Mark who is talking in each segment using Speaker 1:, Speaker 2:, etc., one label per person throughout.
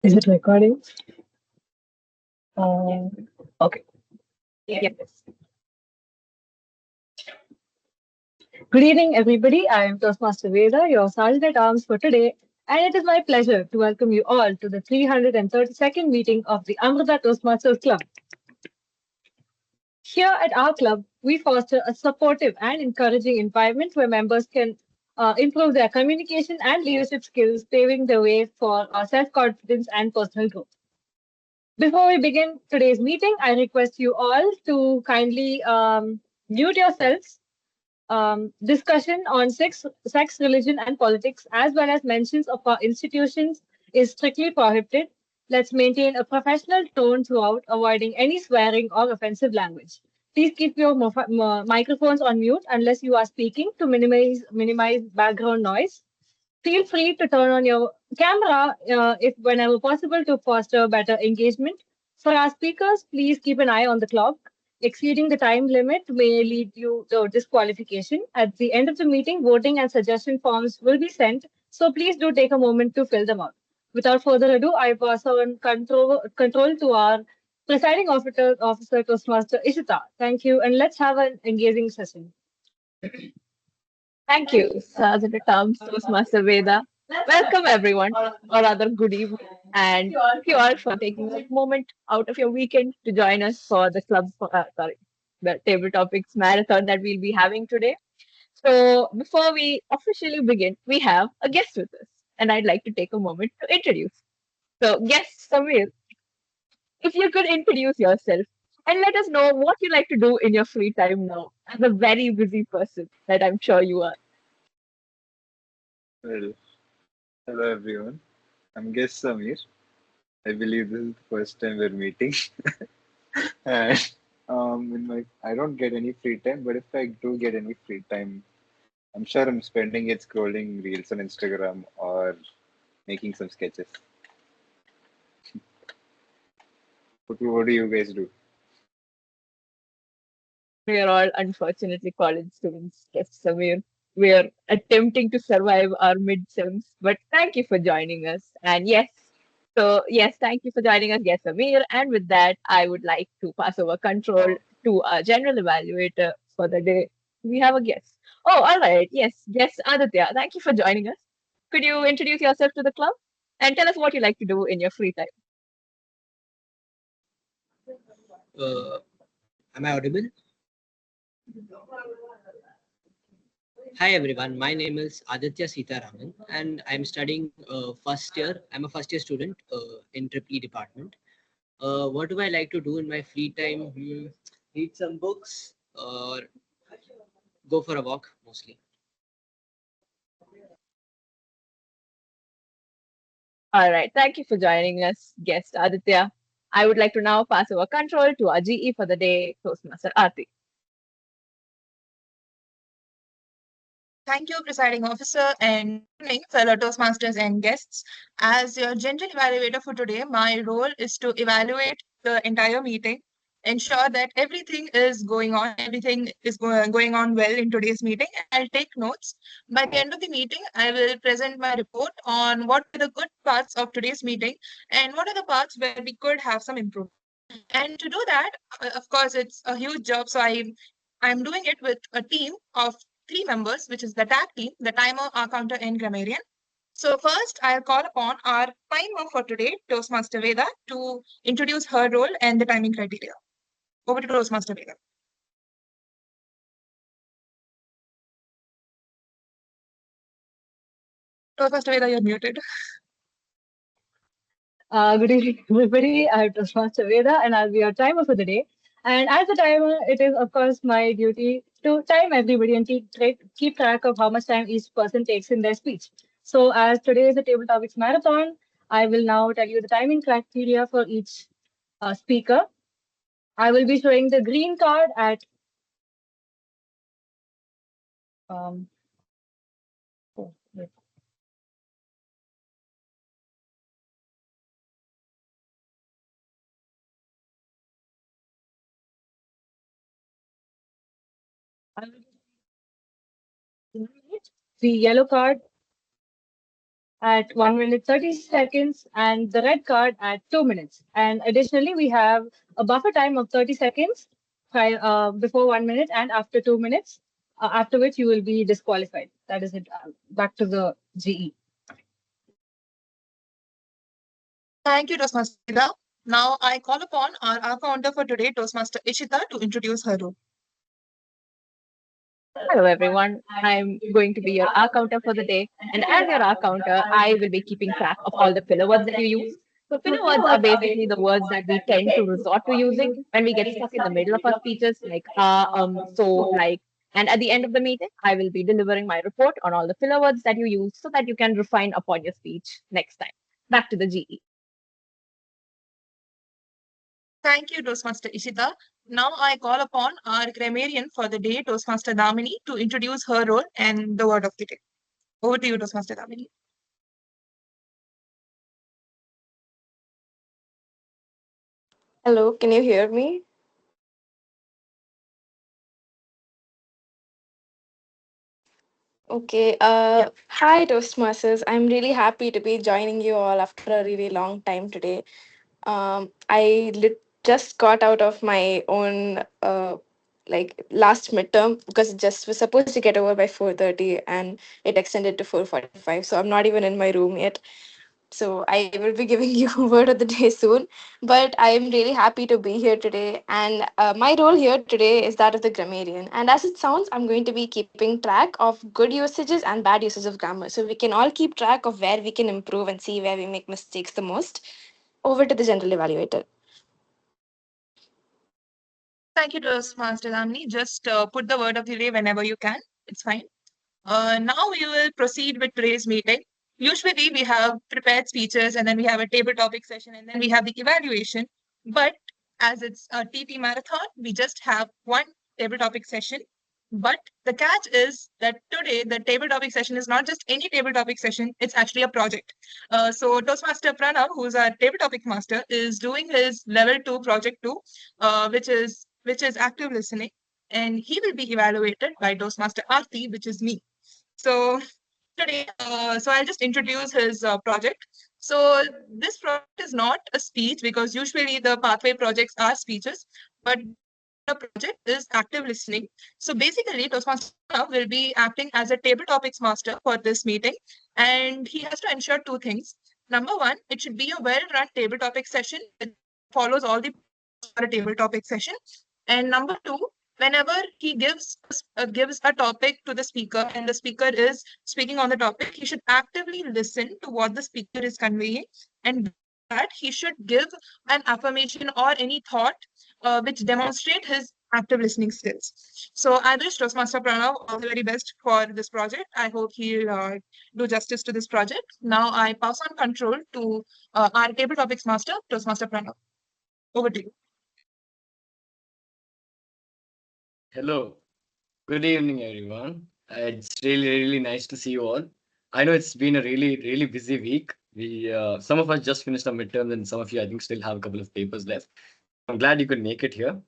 Speaker 1: Is it recording? Uh, okay. Yes. Good evening, everybody. I am Toastmaster Veda, your sergeant at arms for today, and it is my pleasure to welcome you all to the 332nd meeting of the Amrita Toastmasters Club. Here at our club, we foster a supportive and encouraging environment where members can improve their communication and leadership skills, paving the way for self confidence and personal growth. Before we begin today's meeting, I request you all to kindly mute yourselves. Discussion on sex, religion, and politics, as well as mentions of our institutions, is strictly prohibited. Let's maintain a professional tone throughout, avoiding any swearing or offensive language. Please keep your microphones on mute unless you are speaking to minimize background noise. Feel free to turn on your camera if whenever possible to foster better engagement. For our speakers, please keep an eye on the clock. Exceeding the time limit may lead you to disqualification. At the end of the meeting, voting and suggestion forms will be sent, so please do take a moment to fill them out. Without further ado, I pass on control to our presiding officer Toastmaster Ishita. Thank you, and let's have an engaging session.
Speaker 2: Thank you, Sergeant at Arms Toastmaster Veda. Welcome, everyone, or rather, good evening, and thank you all for taking a moment out of your weekend to join us for the the table topics marathon that we'll be having today. So, before we officially begin, we have a guest with us, and I'd like to take a moment to introduce. So, guest Samir, if you could introduce yourself and let us know what you like to do in your free time now, as a very busy person that I'm sure you are.
Speaker 3: Well, hello everyone. I'm guest Samir. I believe this is the first time we're meeting. And I don't get any free time, but if I do get any free time, I'm sure I'm spending it scrolling reels on Instagram or making some sketches. What do you guys do?
Speaker 2: We are all unfortunately college students, yes, Samir. We are attempting to survive our midterms, but thank you for joining us. And yes, thank you for joining us, yes, Samir. And with that, I would like to pass over control to our general evaluator for the day. We have a guest. Oh, all right. Yes, guest Aditya. Thank you for joining us. Could you introduce yourself to the club and tell us what you like to do in your free time?
Speaker 4: Uh, am I audible? Hi everyone, my name is Aditya Sitaraman and I'm studying first year. I'm a first year student in Triple E department. What do I like to do in my free time? Read some books or go for a walk mostly.
Speaker 2: All right. Thank you for joining us, guest Aditya. I would like to now pass over control to our GE for the day, Toastmaster Aarti.
Speaker 5: Thank you, presiding officer, and good evening, fellow Toastmasters and guests. As your general evaluator for today, my role is to evaluate the entire meeting, ensure that everything is going on well in today's meeting. I'll take notes. By the end of the meeting, I will present my report on what are the good parts of today's meeting and what are the parts where we could have some improvement. And to do that, of course, it's a huge job. So I'm doing it with a team of three members, which is the tag team, the timer, our counter, and grammarian. So first, I'll call upon our timer for today, Toastmaster Veda, to introduce her role and the timing criteria. Over to Toastmaster Veda. Toastmaster Veda, you're muted.
Speaker 1: Good evening, everybody. I'm Toastmaster Veda, and I'll be your timer for the day. And as a timer, it is, of course, my duty to time everybody and keep track of how much time each person takes in their speech. So, as today is a table topics marathon, I will now tell you the timing criteria for each speaker. I will be showing the green card at um, oh, wait. I will be the yellow card at 1 minute 30 seconds and the red card at 2 minutes. And additionally, we have a buffer time of 30 seconds before 1 minute and after 2 minutes, after which you will be disqualified. That is it. Back to the GE.
Speaker 5: Thank you, Toastmaster Vida. Now I call upon our counter for today, Toastmaster Ishita, to introduce her role.
Speaker 2: Hello, everyone. I'm going to be your R counter for the day. And as your R counter, I will be keeping track of all the filler words that you use. So, filler words are basically the words that we tend to resort to using when we get stuck in the middle of our speeches, like so, like. And at the end of the meeting, I will be delivering my report on all the filler words that you use so that you can refine upon your speech next time. Back to the GE.
Speaker 5: Thank you, Toastmaster Ishita. Now I call upon our grammarian for the day, Toastmaster Damini, to introduce her role and the word of the day. Over to you, Toastmaster Damini.
Speaker 6: Hello, can you hear me? Okay. Hi, Toastmasters. I'm really happy to be joining you all after a really long time today. Just got out of my own like last midterm because it just was supposed to get over by 4:30 and it extended to 4:45. So I'm not even in my room yet. So I will be giving you a word of the day soon. But I am really happy to be here today. And my role here today is that of the grammarian. And as it sounds, I'm going to be keeping track of good usages and bad uses of grammar. So we can all keep track of where we can improve and see where we make mistakes the most. Over to the general evaluator.
Speaker 5: Thank you, Toastmaster Damini. Just put the word of the day whenever you can. It's fine. Now we will proceed with today's meeting. Usually we have prepared speeches and then we have a table topic session and then we have the evaluation. But as it's a TP marathon, we just have one table topic session. But the catch is that today the table topic session is not just any table topic session, it's actually a project. So Toastmaster Pranav, who's our table topic master, is doing his level 2 project 2, which is active listening. And he will be evaluated by Toastmaster Aarti, which is me. So today, so I'll just introduce his project. So this project is not a speech because usually the pathway projects are speeches, but the project is active listening. So basically, Toastmaster will be acting as a table topics master for this meeting, and he has to ensure two things. Number one, it should be a well-run table topic session that follows all the for a table topic session. And number two, whenever he gives a topic to the speaker and the speaker is speaking on the topic, he should actively listen to what the speaker is conveying, and that he should give an affirmation or any thought which demonstrate his active listening skills. So I wish Toastmaster Pranav all the very best for this project. I hope he'll do justice to this project. Now I pass on control to our table topics master, Toastmaster Pranav. Over to you.
Speaker 7: Hello. Good evening, everyone. It's really nice to see you all. I know it's been a really busy week. We some of us just finished our midterms, and some of you, I think, still have a couple of papers left. I'm glad you could make it here.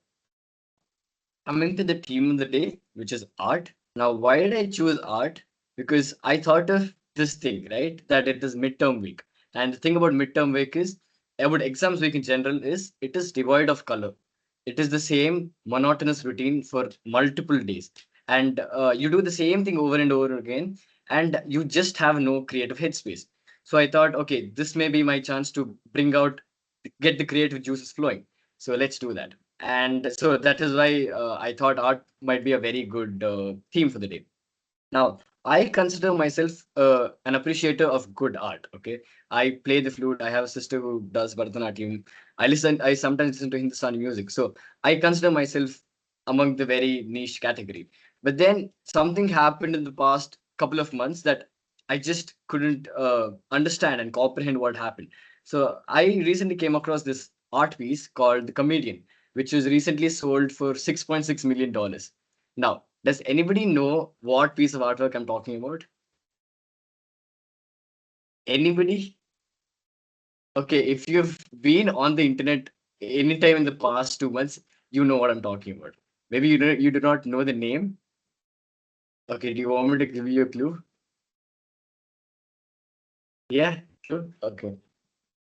Speaker 7: Coming to the theme of the day, which is art. Now, why did I choose art? Because I thought of this thing, right? That it is midterm week. And the thing about midterm week is, about exams week in general, is it is devoid of color. It is the same monotonous routine for multiple days. And you do the same thing over and over again, and you just have no creative headspace. So I thought, okay, this may be my chance to bring out, get the creative juices flowing. So let's do that. And so that is why I thought art might be a very good theme for the day. Now, I consider myself an appreciator of good art. Okay, I play the flute. I have a sister who does Bharatanatyam. I sometimes listen to Hindustani music. So I consider myself among the very niche category. But then something happened in the past couple of months that I just couldn't understand and comprehend what happened. So I recently came across this art piece called The Comedian, which was recently sold for $6.6 million. Now, does anybody know what piece of artwork I'm talking about? Anybody? Okay, if you've been on the internet anytime in the past 2 months, you know what I'm talking about. Maybe you do not know the name. Okay, do you want me to give you a clue? Yeah, sure. Okay.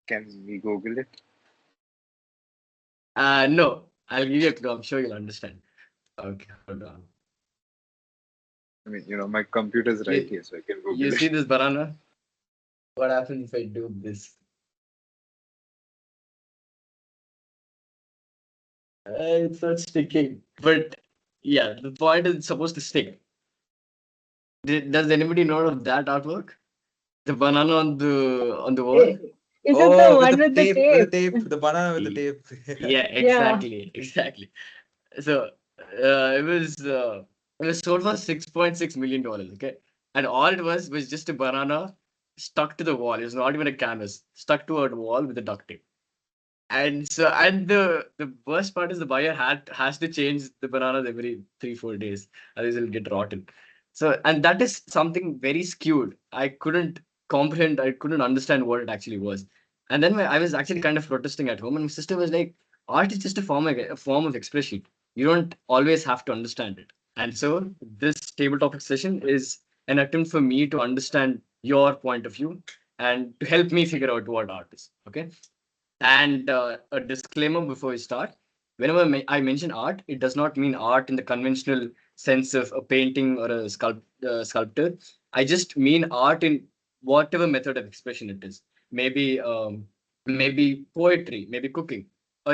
Speaker 3: Can we Google it?
Speaker 7: No, I'll give you a clue. I'm sure you'll understand. Okay, hold on.
Speaker 3: I mean, my computer's right
Speaker 7: You,
Speaker 3: here, so I can
Speaker 7: you
Speaker 3: Google
Speaker 7: see
Speaker 3: it.
Speaker 7: this banana? What happens if I do this? It's not sticking. But yeah, the point is it's supposed to stick. Does anybody know of that artwork? The banana on the wall?
Speaker 1: Is it the
Speaker 8: Oh, with
Speaker 1: one
Speaker 8: the
Speaker 1: with the
Speaker 8: tape, with the
Speaker 1: tape?
Speaker 8: tape, the banana with the
Speaker 7: Ye-
Speaker 8: tape.
Speaker 7: Yeah,
Speaker 1: Yeah.
Speaker 7: exactly, exactly. So it was sold for $6.6 million. Okay, and all it was just a banana stuck to the wall. It was not even a canvas stuck to a wall with a duct tape. And the worst part is the buyer has to change the bananas every 3-4 days, otherwise it'll get rotten. So and that is something very skewed. I couldn't comprehend. I couldn't understand what it actually was. And then I was actually kind of protesting at home, and my sister was like, "Art is just a form of expression. You don't always have to understand it." And so this table topic session is an attempt for me to understand your point of view and to help me figure out what art is. Okay. And a disclaimer before we start: whenever I mention art, it does not mean art in the conventional sense of a painting or a sculptor. I just mean art in whatever method of expression it is. Maybe poetry, maybe cooking.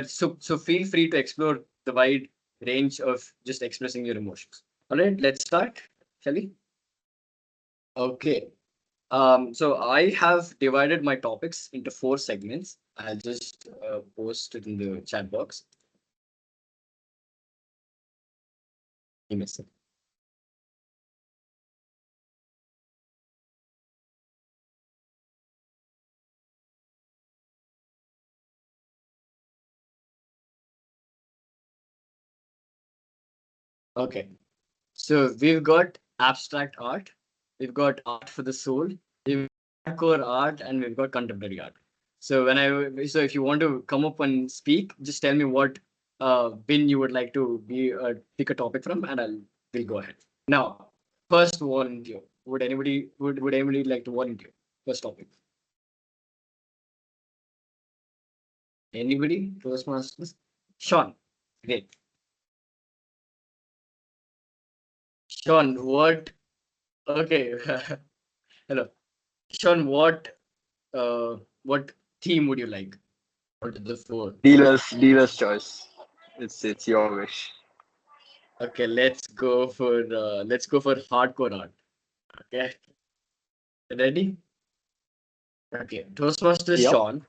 Speaker 7: So feel free to explore the wide range of just expressing your emotions. All right, let's start, shall we? Okay. So I have divided my topics into 4 segments. I'll just post it in the chat box. Give me a second. Okay. So we've got abstract art, we've got art for the soul, we've got hardcore art, and we've got contemporary art. So if you want to come up and speak, just tell me what bin you would like to be pick a topic from, and we'll go ahead. Now, first volunteer. Would anybody like to volunteer? First topic. Anybody? Toastmasters? Sean. Great. Sean, what? Okay. Hello. Sean, what theme would you like? What is the four?
Speaker 3: Dealer's choice. It's your wish.
Speaker 7: Okay, let's go for hardcore art. Okay. Ready? Okay. Toastmaster
Speaker 3: Yep.
Speaker 7: Sean,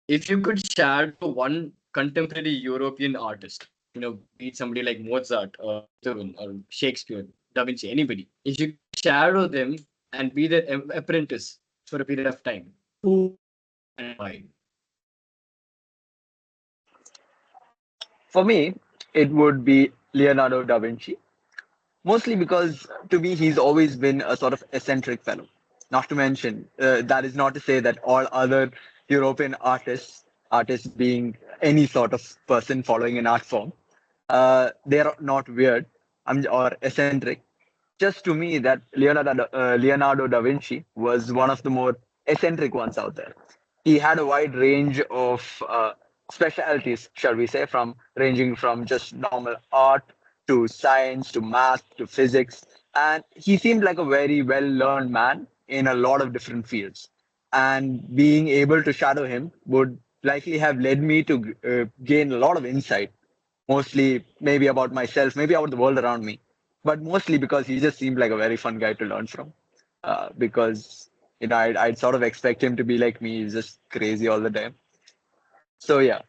Speaker 7: if you could shadow one contemporary European artist, be it somebody like Mozart or Beethoven or Shakespeare, Da Vinci, anybody, if you shadow them and be their apprentice for a period of time, who and why?
Speaker 9: For me, it would be Leonardo da Vinci, mostly because to me he's always been a sort of eccentric fellow. Not to mention, that is not to say that all other European artists being any sort of person following an art form, they're not weird or eccentric. Just to me, that Leonardo da Vinci was one of the more eccentric ones out there. He had a wide range of specialties, shall we say, from ranging from just normal art to science to math to physics. And he seemed like a very well learned man in a lot of different fields. And being able to shadow him would likely have led me to gain a lot of insight, mostly maybe about myself, maybe about the world around me, but mostly because he just seemed like a very fun guy to learn from. Because I'd sort of expect him to be like me, he's just crazy all the time. So yeah,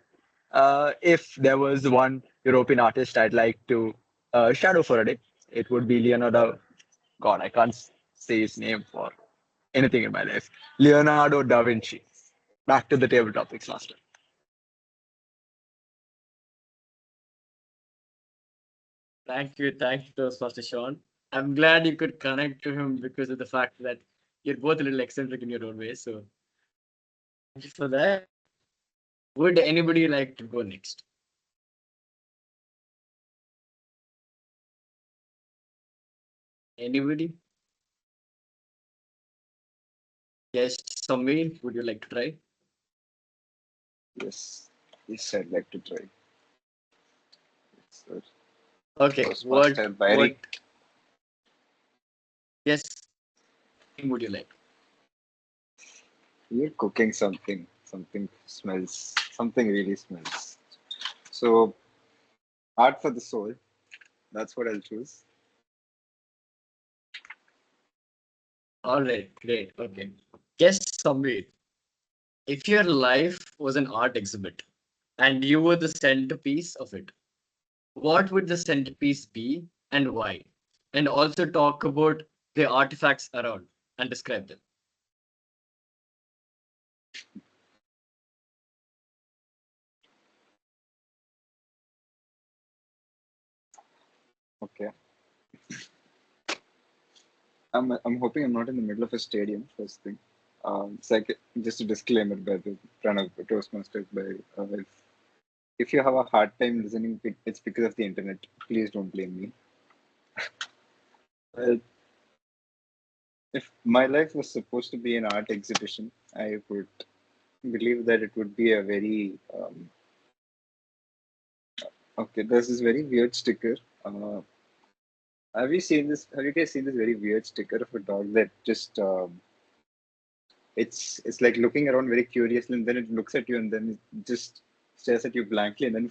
Speaker 9: if there was one European artist I'd like to shadow for a day, it would be Leonardo. God, I can't say his name for anything in my life. Leonardo da Vinci. Back to the table topics, master.
Speaker 7: Thank you, Toastmaster Sean. I'm glad you could connect to him because of the fact that you're both a little eccentric in your own way. So thank you for that. Would anybody like to go next? Anybody? Yes. Samir, would you like to try?
Speaker 3: Yes, yes, I'd like to try. So,
Speaker 7: Okay,
Speaker 3: Toastmaster
Speaker 7: what?
Speaker 3: Barry,
Speaker 7: Yes, theme would you like?
Speaker 3: you're cooking something. Something smells. Something really smells. So, art for the soul. That's what I'll choose.
Speaker 7: All right, great. Okay. Guess, Samir, if your life was an art exhibit and you were the centerpiece of it, what would the centerpiece be and why? And also talk about the artifacts around and describe them.
Speaker 3: Okay. I'm hoping I'm not in the middle of a stadium. First thing. It's like just a disclaimer by the Pranav Toastmasters. If you have a hard time listening, it's because of the internet. Please don't blame me. Well, if my life was supposed to be an art exhibition, I would believe that it would be a very okay. There's this very weird sticker. Have you seen this? Have you guys seen this very weird sticker of a dog that just it's like looking around very curiously, and then it looks at you, and then it just stares at you blankly, and then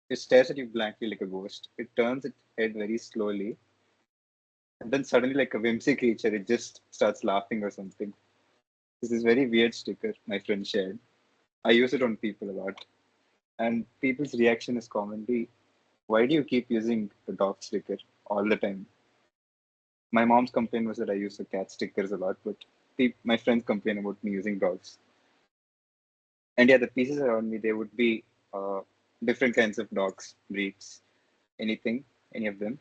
Speaker 3: it stares at you blankly like a ghost. It turns its head very slowly, and then suddenly, like a whimsy creature, it just starts laughing or something. This is very weird sticker my friend shared. I use it on people a lot, and people's reaction is commonly, "Why do you keep using the dog sticker all the time?" My mom's complaint was that I use the cat stickers a lot, but my friends complain about me using dogs. And yeah, the pieces around me, they would be uh, different kinds of dogs, breeds, anything, any of them.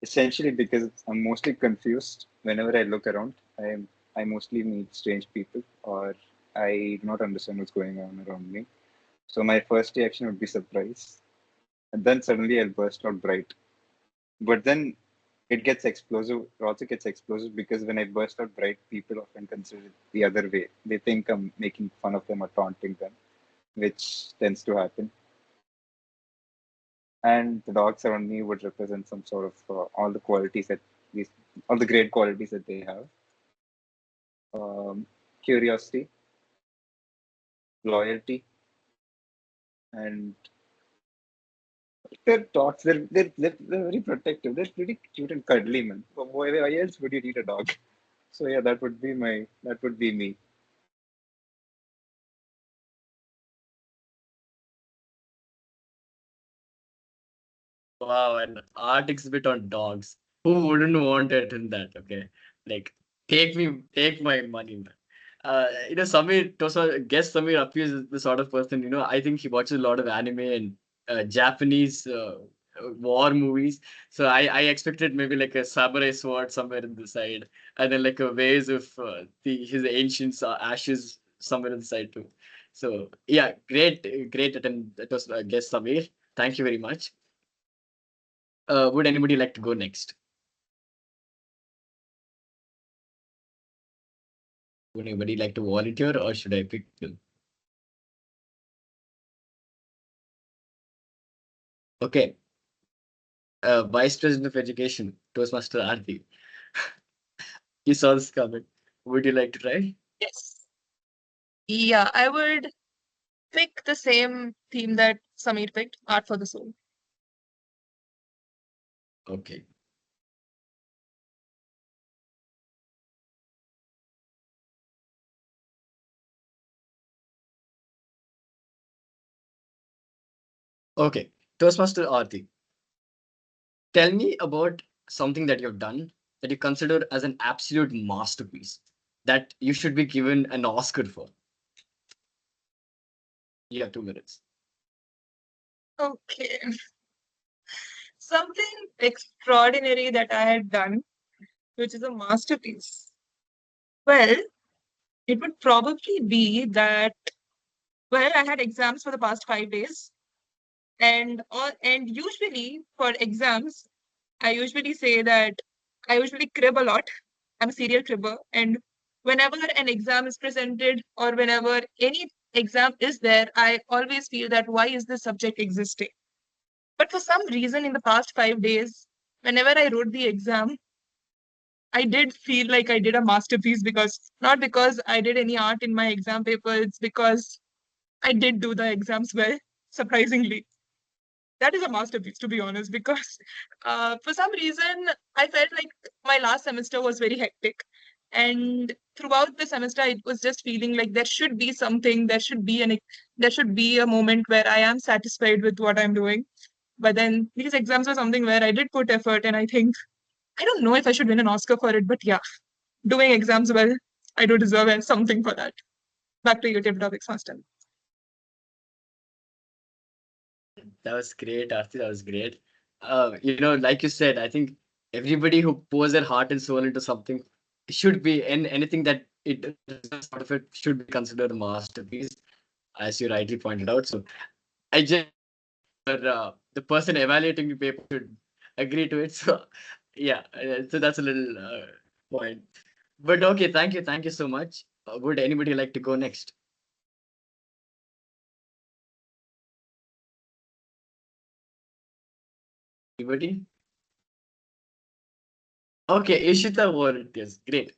Speaker 3: Essentially, because I'm mostly confused whenever I look around. I mostly meet strange people, or I do not understand what's going on around me. So my first reaction would be surprise, and then suddenly I'll burst out bright. But then it gets explosive. It also gets explosive because when I burst out bright, people often consider it the other way. They think I'm making fun of them or taunting them, which tends to happen. And the dogs around me would represent some sort of all the qualities that these, all the great qualities that they have. Curiosity, loyalty, and they're dogs. They're very protective. They're pretty cute and cuddly, man. Why else would you need a dog? So yeah, that would be me.
Speaker 7: Wow, an art exhibit on dogs. Who wouldn't want it in that? Okay. Like, take my money, man. Samir, guess Samir appears as the sort of person, I think he watches a lot of anime and Japanese war movies. So I expected maybe like a samurai sword somewhere in the side, and then like a vase of his ancient ashes somewhere in the side too. So yeah, great attempt. That was guess Samir. Thank you very much. Would anybody like to go next? Would anybody like to volunteer, or should I pick them? Okay. Vice President of Education, Toastmaster Aarti. You saw this comment. Would you like to try?
Speaker 5: Yes. Yeah, I would pick the same theme that Samir picked, Art for the Soul.
Speaker 7: Okay. Okay. Toastmaster Aarti, tell me about something that you've done that you consider as an absolute masterpiece that you should be given an Oscar for. You have 2 minutes.
Speaker 5: Okay. Something extraordinary that I had done, which is a masterpiece. Well, it would probably be that, well, I had exams for the past 5 days, and usually for exams, I usually say that I usually crib a lot. I'm a serial cribber, and whenever an exam is presented or whenever any exam is there, I always feel that why is this subject existing? But for some reason, in the past 5 days, whenever I wrote the exam, I did feel like I did a masterpiece, because not because I did any art in my exam paper, it's because I did do the exams well, surprisingly. That is a masterpiece, to be honest, because for some reason, I felt like my last semester was very hectic. And throughout the semester, it was just feeling like there should be something, there should be a moment where I am satisfied with what I'm doing. But then these exams were something where I did put effort, and I think I don't know if I should win an Oscar for it, but yeah, doing exams well, I do deserve something for that. Back to you, tip topics, master.
Speaker 7: That was great, Arti. That was great. Like you said, I think everybody who pours their heart and soul into something should be, and anything that it results out of it should be considered a masterpiece, as you rightly pointed out. So I just the person evaluating the paper should agree to it. So yeah, so that's a little point. But okay, thank you so much. Would anybody like to go next? Anybody? Okay, Ishita volunteers. Great.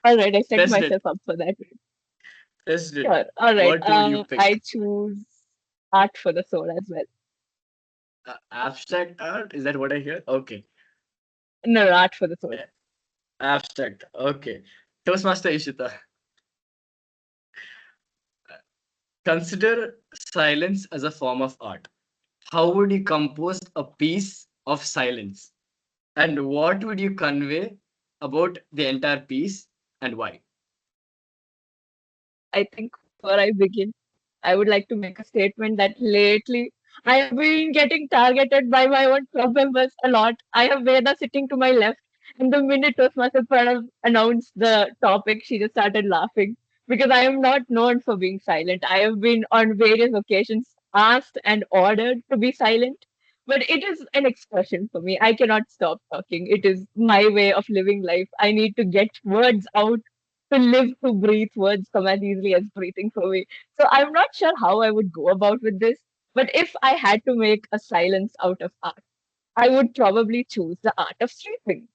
Speaker 2: All right, I set
Speaker 7: President,
Speaker 2: myself up for that.
Speaker 7: President,
Speaker 2: Sure. All right.
Speaker 7: what would you pick?
Speaker 2: I choose art for the soul as well.
Speaker 7: Abstract art? Is that what I hear? Okay.
Speaker 2: No, art for the soul.
Speaker 7: Abstract. Okay. Toastmaster Ishita. Consider silence as a form of art. How would you compose a piece of silence? And what would you convey about the entire piece and why?
Speaker 2: I think before I begin, I would like to make a statement that lately I have been getting targeted by my own club members a lot. I have Veda sitting to my left, and the minute Toastmaster Pranav announced the topic, she just started laughing because I am not known for being silent. I have been on various occasions asked and ordered to be silent, but it is an expression for me. I cannot stop talking. It is my way of living life. I need to get words out to live, to breathe. Words come as easily as breathing for me. So I'm not sure how I would go about with this, but if I had to make a silence out of art, I would probably choose the art of sleeping.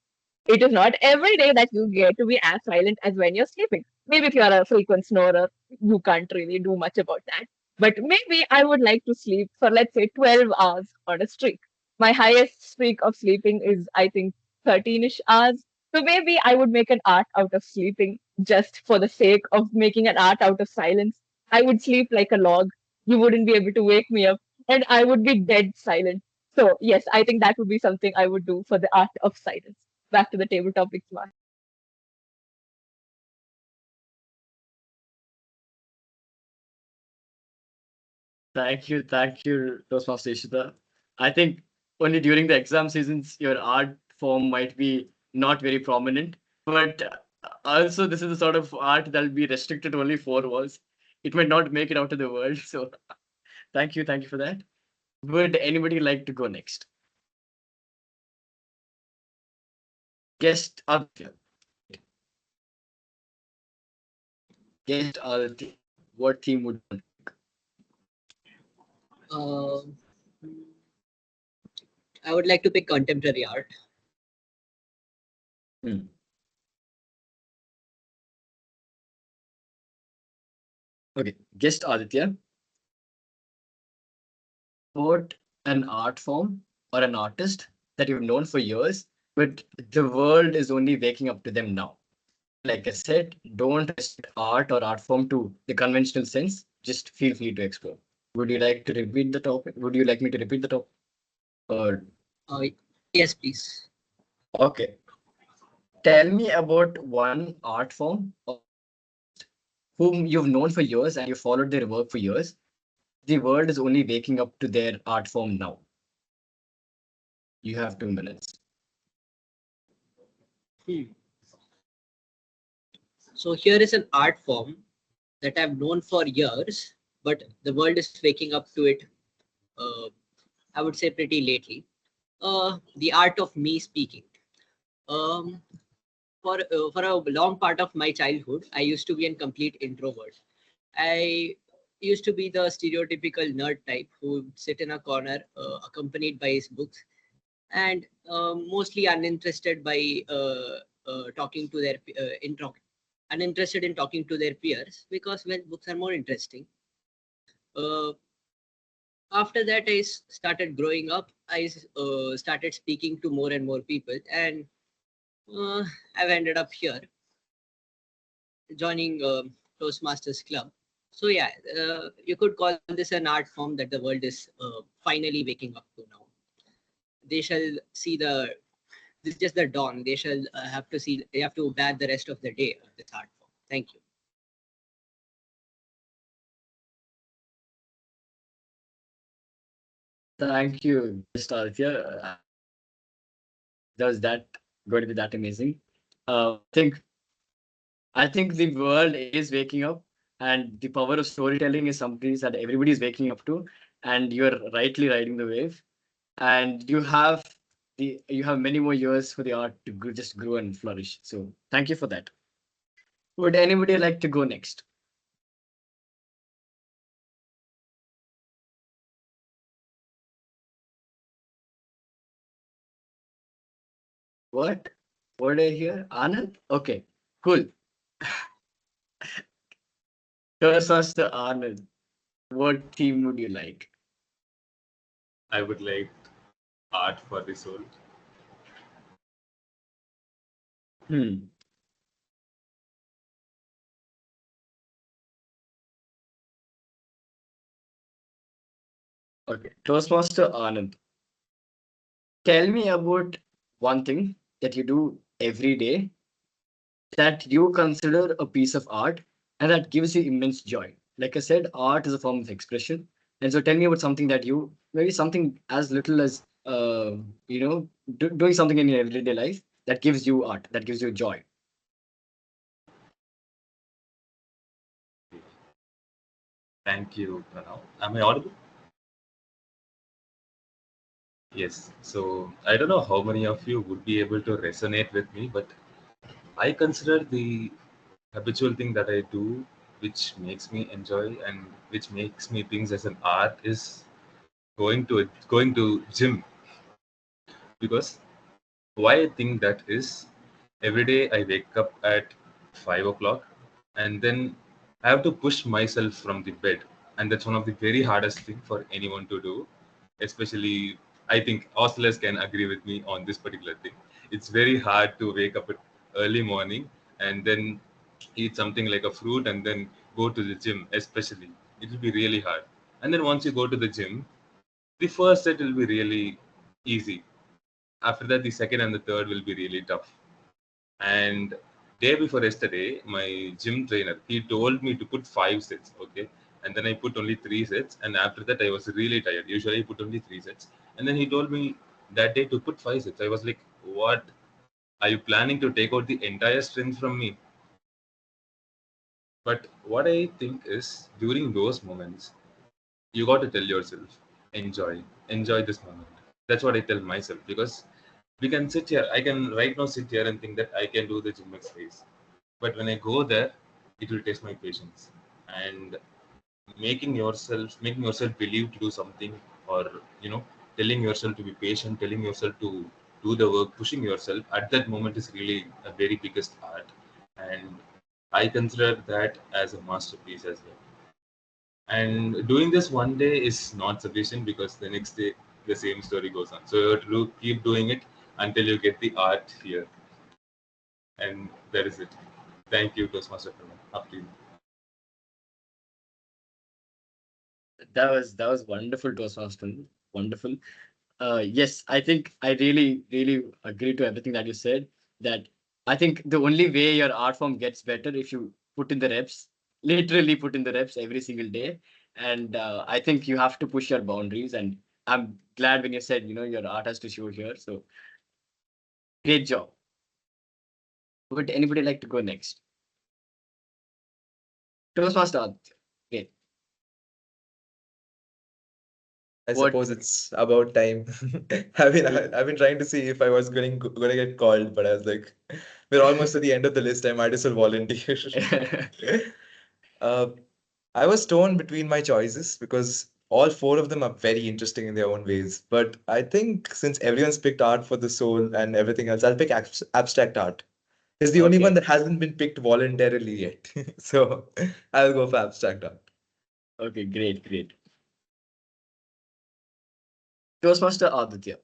Speaker 2: It is not every day that you get to be as silent as when you're sleeping. Maybe if you're a frequent snorer, you can't really do much about that. But maybe I would like to sleep for, let's say, 12 hours on a streak. My highest streak of sleeping is, I think, 13-ish hours. So maybe I would make an art out of sleeping just for the sake of making an art out of silence. I would sleep like a log. You wouldn't be able to wake me up, and I would be dead silent. So, yes, I think that would be something I would do for the art of silence. Back to the table topics, Mark.
Speaker 7: Thank you, Toastmaster Ishita. I think only during the exam seasons your art form might be not very prominent, but also this is the sort of art that'll be restricted to only four walls. It might not make it out to the world. So thank you for that. Would anybody like to go next? Guest Aditya. Guest Aditya. What theme would you
Speaker 4: Uh, I would like to pick contemporary art.
Speaker 7: Hmm. Okay, guest Aditya. About an art form or an artist that you've known for years, but the world is only waking up to them now. Like I said, don't restrict art or art form to the conventional sense. Just feel free to explore. Would you like to repeat the topic? Would you like me to repeat the topic? Or
Speaker 4: Uh, yes, please.
Speaker 7: okay, tell me about one art form whom you've known for years and you followed their work for years. The world is only waking up to their art form now. You have 2 minutes.
Speaker 4: So here is an art form that I've known for years, but the world is waking up to it. Uh, I would say pretty lately. The art of me speaking. Um, for a long part of my childhood, I used to be a complete introvert. I used to be the stereotypical nerd type who would sit in a corner, accompanied by his books, and mostly uninterested by talking to their uninterested in talking to their peers, because when books are more interesting. Uh, After that, started growing up. I started speaking to more and more people, and uh, I've ended up here joining Toastmasters Club. So yeah, you could call this an art form that the world is finally waking up to now. They shall see the This is just the dawn. They shall they have to bear the rest of the day of this art form. Thank you.
Speaker 7: Thank you, Mr. Aditya. Does that going to be that amazing? I think the world is waking up, and the power of storytelling is something that everybody is waking up to, and you're rightly riding the wave. And you have many more years for the art to just grow and flourish. So thank you for that. Would anybody like to go next? What? What I hear? Anand? Okay, cool. First us to Anand. What theme would you like?
Speaker 8: I would like art for the soul.
Speaker 7: Hmm. Okay. Toastmaster Anand. Tell me about one thing that you do every day that you consider a piece of art and that gives you immense joy. Like I said, art is a form of expression. And so tell me about something that maybe something as little as, doing something in your everyday life that gives you art, that gives you joy.
Speaker 8: Thank you, Pranav. Am I audible? Yes. So I don't know how many of you would be able to resonate with me, but I consider the habitual thing that I do, which makes me enjoy and which makes me things as an art, is going to gym. Because why I think that is, every day I wake up at 5 o'clock, and then I have to push myself from the bed, and that's one of the very hardest thing for anyone to do. Especially, I think hostelers can agree with me on this particular thing. It's very hard to wake up at early morning and then eat something like a fruit and then go to the gym. Especially, it will be really hard. And then once you go to the gym, the first set will be really easy. After that, the second and the third will be really tough. And day before yesterday, my gym trainer, he told me to put 5 sets, okay? And then I put only 3 sets. And after that, I was really tired. Usually I put only 3 sets. And then he told me that day to put 5 sets. I was like, what? Are you planning to take out the entire strength from me? But what I think is, during those moments, you got to tell yourself, enjoy this moment. That's what I tell myself, because we can sit here, I can right now sit here and think that I can do the gym exercise, but when I go there, it will test my patience. And making yourself believe to do something, or you know telling yourself to be patient, telling yourself to do the work, pushing yourself at that moment is really a very biggest art. And I consider that as a masterpiece as well. And doing this one day is not sufficient, because the next day the same story goes on. So you have to keep doing it until you get the art here. And that is it. Thank you, Toastmaster Pranav. Up to you.
Speaker 7: That was wonderful, Toastmaster. Wonderful. Yes, I think I really, really agree to everything that you said. That I think the only way your art form gets better if you put in the reps, literally put in the reps every single day. And I think you have to push your boundaries. And I'm glad when you said, your art has to show here. So great job. Would anybody like to go next? Toastmaster Aditya. Great.
Speaker 10: I
Speaker 7: What?
Speaker 10: suppose it's about time. I've been trying to see if I was gonna get called, but I was like, we're almost at the end of the list. I might as well volunteer. uh, I was torn between my choices because all four of them are very interesting in their own ways. But I think since everyone's picked art for the soul and everything else, I'll pick abstract art. It's the only one
Speaker 7: Okay.
Speaker 10: that hasn't been picked voluntarily yet. So I'll go for abstract art.
Speaker 7: Okay, great, great. Toastmaster Aditya,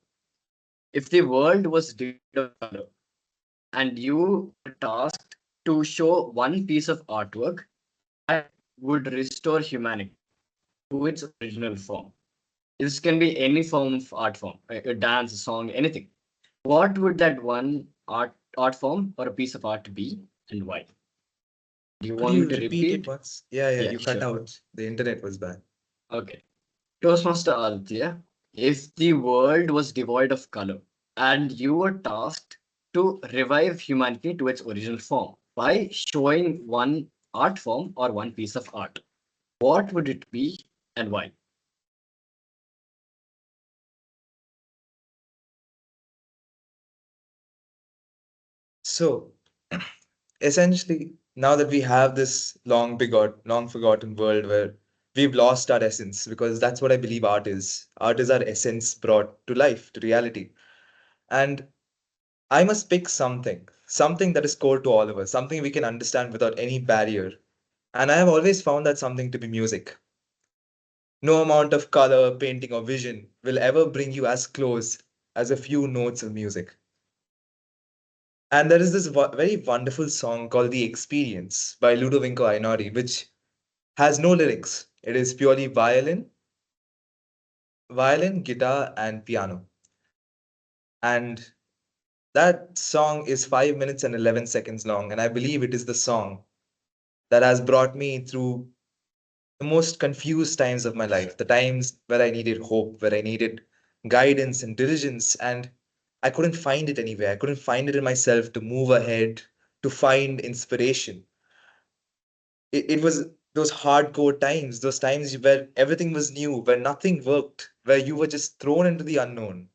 Speaker 7: if the world was devoid of color and you were tasked to show one piece of artwork that would restore humanity to its original form. This can be any form of art form, a dance, a song, anything. What would that one art form or a piece of art be, and why? Do you
Speaker 10: Could
Speaker 7: want me
Speaker 10: you
Speaker 7: to
Speaker 10: repeat it
Speaker 7: repeat?
Speaker 10: once? Yeah,
Speaker 7: Yeah,
Speaker 10: you cut
Speaker 7: sure.
Speaker 10: out. The internet was bad.
Speaker 7: Okay. Toastmaster Aditya, if the world was devoid of color and you were tasked to revive humanity to its original form by showing one art form or one piece of art, what would it be and why?
Speaker 10: So essentially, now that we have this long forgotten world where we've lost our essence, because that's what I believe art is. Art is our essence brought to life, to reality. And I must pick something that is core to all of us, something we can understand without any barrier. And I have always found that something to be music. No amount of color, painting, or vision will ever bring you as close as a few notes of music. And there is this very wonderful song called The Experience by Ludovico Einaudi, which has no lyrics. It is purely violin, guitar, and piano. And that song is 5 minutes and 11 seconds long. And I believe it is the song that has brought me through the most confused times of my life, the times where I needed hope, where I needed guidance and diligence, and I couldn't find it anywhere. I couldn't find it in myself to move ahead, to find inspiration. It was those hardcore times, those times where everything was new, where nothing worked, where you were just thrown into the unknown.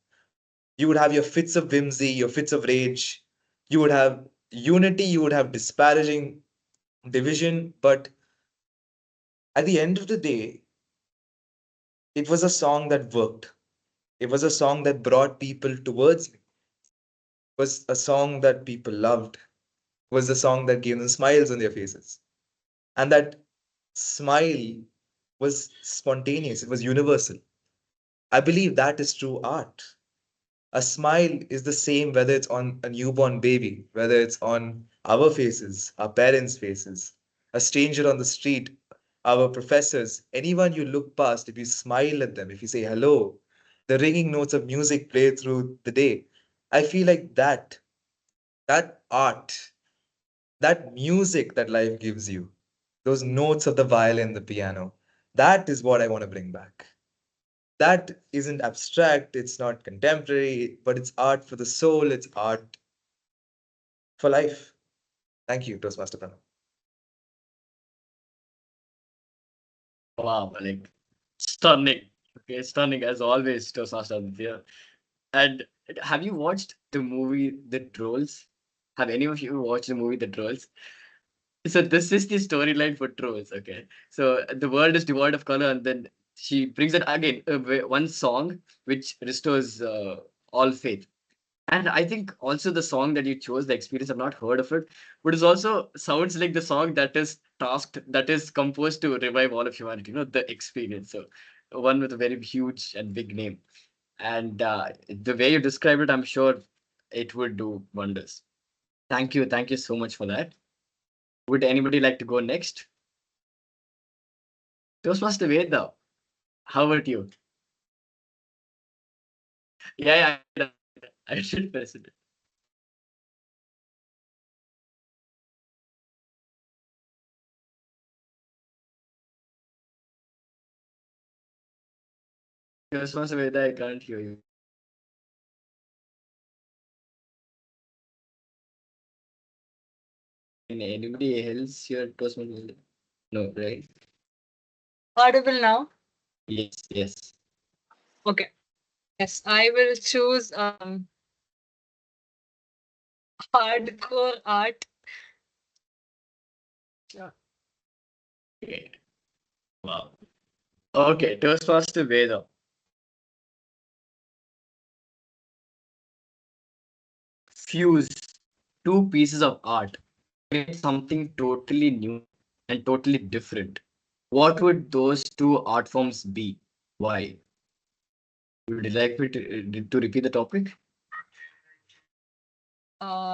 Speaker 10: You would have your fits of whimsy, your fits of rage. You would have unity, you would have disparaging division, but at the end of the day, it was a song that worked. It was a song that brought people towards me. It was a song that people loved. It was a song that gave them smiles on their faces. And that smile was spontaneous, it was universal. I believe that is true art. A smile is the same whether it's on a newborn baby, whether it's on our faces, our parents' faces, a stranger on the street, our professors, anyone you look past, if you smile at them, if you say hello, the ringing notes of music play through the day. I feel like that art, that music that life gives you, those notes of the violin, the piano, that is what I want to bring back. That isn't abstract, it's not contemporary, but it's art for the soul, it's art for life. Thank you, Toastmaster Pranav.
Speaker 7: Wow, like stunning. Okay, stunning as always, Toastmaster Aditya. And have you watched the movie The Trolls? Have any of you watched the movie The Trolls? So this is the storyline for Trolls. Okay, so the world is devoid of color, and then she brings it again. One song which restores all faith. And I think also the song that you chose, the experience, I've not heard of it, but it also sounds like the song that is tasked, that is composed to revive all of humanity. The experience. So one with a very huge and big name. And the way you describe it, I'm sure it would do wonders. Thank you so much for that. Would anybody like to go next? Toastmaster Veda, how about you? Yeah, yeah, I should press it. Toastmaster Veda, I can't hear you. Can anybody else hear Toastmaster Veda? No, right?
Speaker 1: Audible now?
Speaker 7: Yes, yes.
Speaker 1: Okay. Yes, I will choose hardcore art.
Speaker 7: Sure. Great. Wow. Okay, Toastmaster Veda. Fuse two pieces of art, create something totally new and totally different. What would those two art forms be? Why? Would you like me to repeat the topic?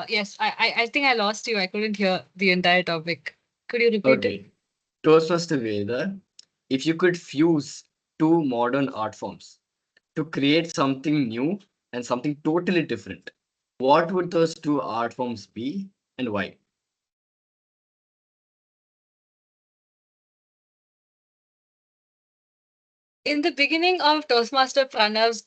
Speaker 1: Yes, I think I lost you. I couldn't hear the entire topic. Could you repeat it?
Speaker 7: Okay. Toastmaster Veda, if you could fuse two modern art forms to create something new and something totally different, what would those two art forms be and why?
Speaker 1: In the beginning of Toastmaster Pranav's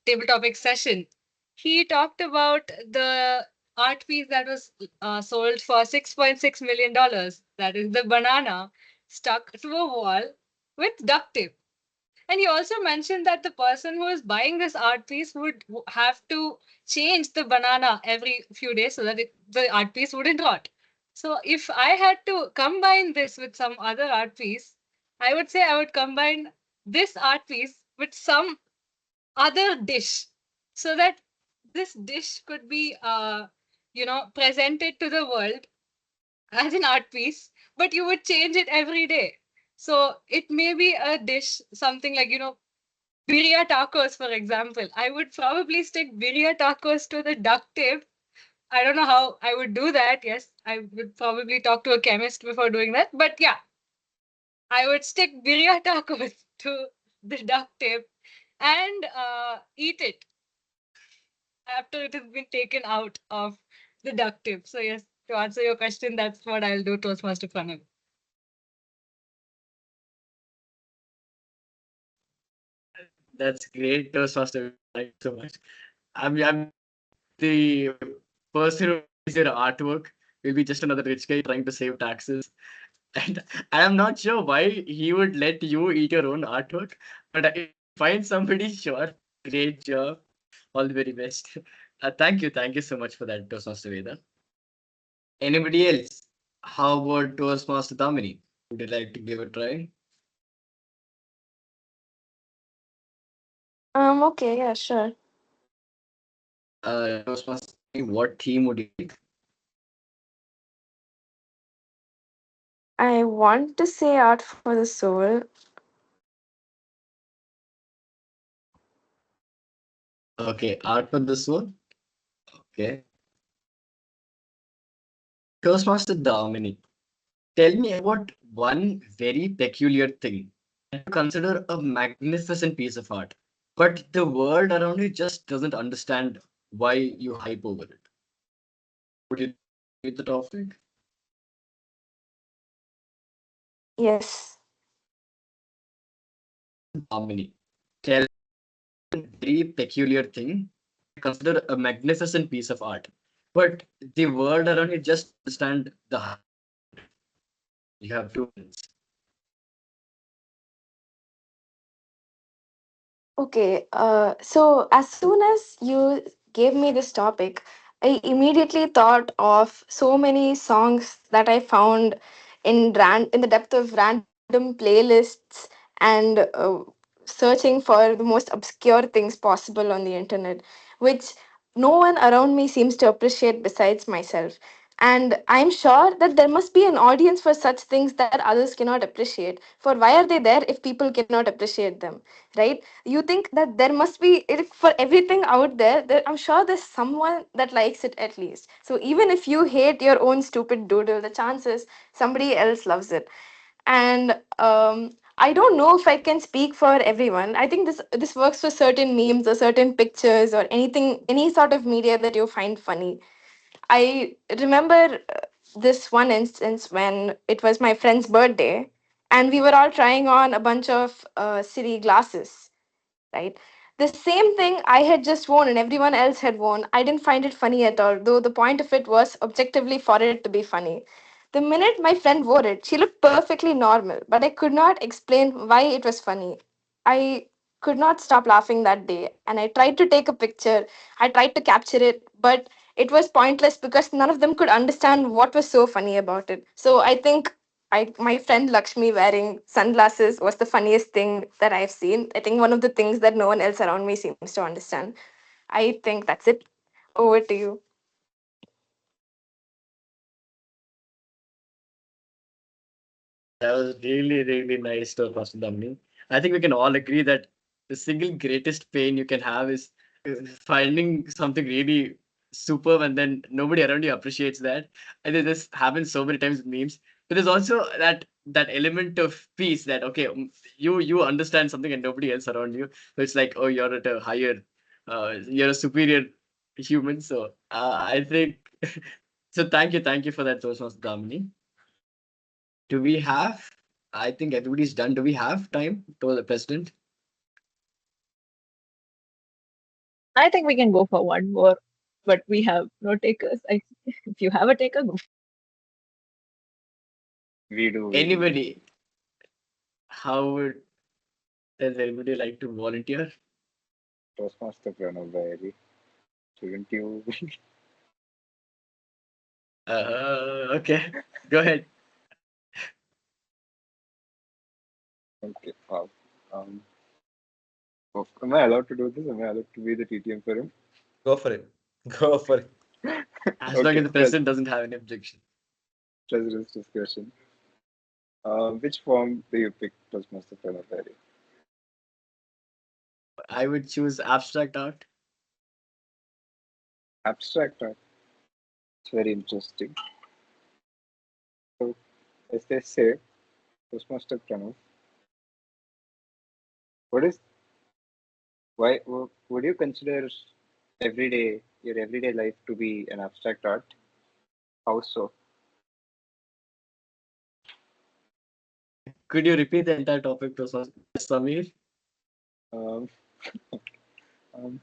Speaker 1: table topic session, he talked about the art piece that was sold for $6.6 million. That is the banana stuck to a wall with duct tape. And he also mentioned that the person who is buying this art piece would have to change the banana every few days so that the art piece wouldn't rot. So if I had to combine this with some other art piece, I would say I would combine this art piece with some other dish so that this dish could be presented to the world as an art piece, but you would change it every day. So it may be a dish, something like, birria tacos, for example. I would probably stick birria tacos to the duct tape. I don't know how I would do that. Yes, I would probably talk to a chemist before doing that. But yeah, I would stick birria tacos to the duct tape and eat it after it has been taken out of the duct tape. So yes, to answer your question, that's what I'll do, Toastmaster Pranav.
Speaker 7: That's great, Toastmaster. Thank you so much. I'm the person who buys your artwork will be just another rich guy trying to save taxes. And I am not sure why he would let you eat your own artwork, but if you find somebody, sure, great job. All the very best. Thank you so much for that, Toastmaster Veda. Anybody else? How about Toastmaster Damini? Would you like to give it a try?
Speaker 6: Okay, yeah, sure.
Speaker 7: Toastmaster, Damini, what theme would you like?
Speaker 6: I want to say art for the soul.
Speaker 7: Okay, art for this one. Okay. Toastmaster Damini, tell me about one very peculiar thing that you consider a magnificent piece of art, but the world around you just doesn't understand why you hype over it. Would you read the topic?
Speaker 6: Yes.
Speaker 7: Damini, tell me a very peculiar thing you consider a magnificent piece of art, but the world around you just understand the hype. You have 2 minutes.
Speaker 6: Okay, so as soon as you gave me this topic, I immediately thought of so many songs that I found in the depth of random playlists and searching for the most obscure things possible on the internet, which no one around me seems to appreciate besides myself. And I'm sure that there must be an audience for such things that others cannot appreciate. For why are they there if people cannot appreciate them, right? You think that there must be for everything out there, I'm sure there's someone that likes it at least. So even if you hate your own stupid doodle, the chances somebody else loves it. And I don't know if I can speak for everyone. I think this works for certain memes or certain pictures or anything, any sort of media that you find funny. I remember this one instance when it was my friend's birthday, and we were all trying on a bunch of city glasses, right? The same thing I had just worn and everyone else had worn, I didn't find it funny at all, though the point of it was objectively for it to be funny. The minute my friend wore it, she looked perfectly normal, but I could not explain why it was funny. I could not stop laughing that day. And I tried to take a picture, I tried to capture it, but it was pointless because none of them could understand what was so funny about it. So I think my friend Lakshmi wearing sunglasses was the funniest thing that I've seen. I think one of the things that no one else around me seems to understand. I think that's it. Over to you.
Speaker 7: That was really, really nice to Pastor Damni. I think we can all agree that the single greatest pain you can have is finding something really superb and then nobody around you appreciates that. I think this happens so many times with memes. But there's also that element of peace that okay, you understand something and nobody else around you. So it's like, oh, you're at a higher, you're a superior human. So I think so. Thank you for that, Toastmaster Damini. Do we have? I think everybody's done. Do we have time to the president?
Speaker 2: I think we can go for one more, but we have no takers. If you have a taker, go.
Speaker 3: We do.
Speaker 7: Anybody? How would does anybody like to volunteer?
Speaker 3: Toastmaster Pranav Bahari. Shouldn't you?
Speaker 7: Okay, go ahead.
Speaker 3: Okay. Um, am I allowed to do this? Am I allowed to be the TTM for him?
Speaker 10: Go for it. Go for it.
Speaker 7: As long
Speaker 3: Okay.
Speaker 7: as the president doesn't have any objection.
Speaker 3: President's discussion. Which form do you pick, Toastmaster Pranav Bahari?
Speaker 7: I would choose abstract art.
Speaker 3: Abstract art. It's very interesting. So, as they say, Toastmaster Pranav, what is why would you consider your everyday life to be an abstract art? How so?
Speaker 7: Could you repeat the entire topic to Samir?
Speaker 3: Um, um,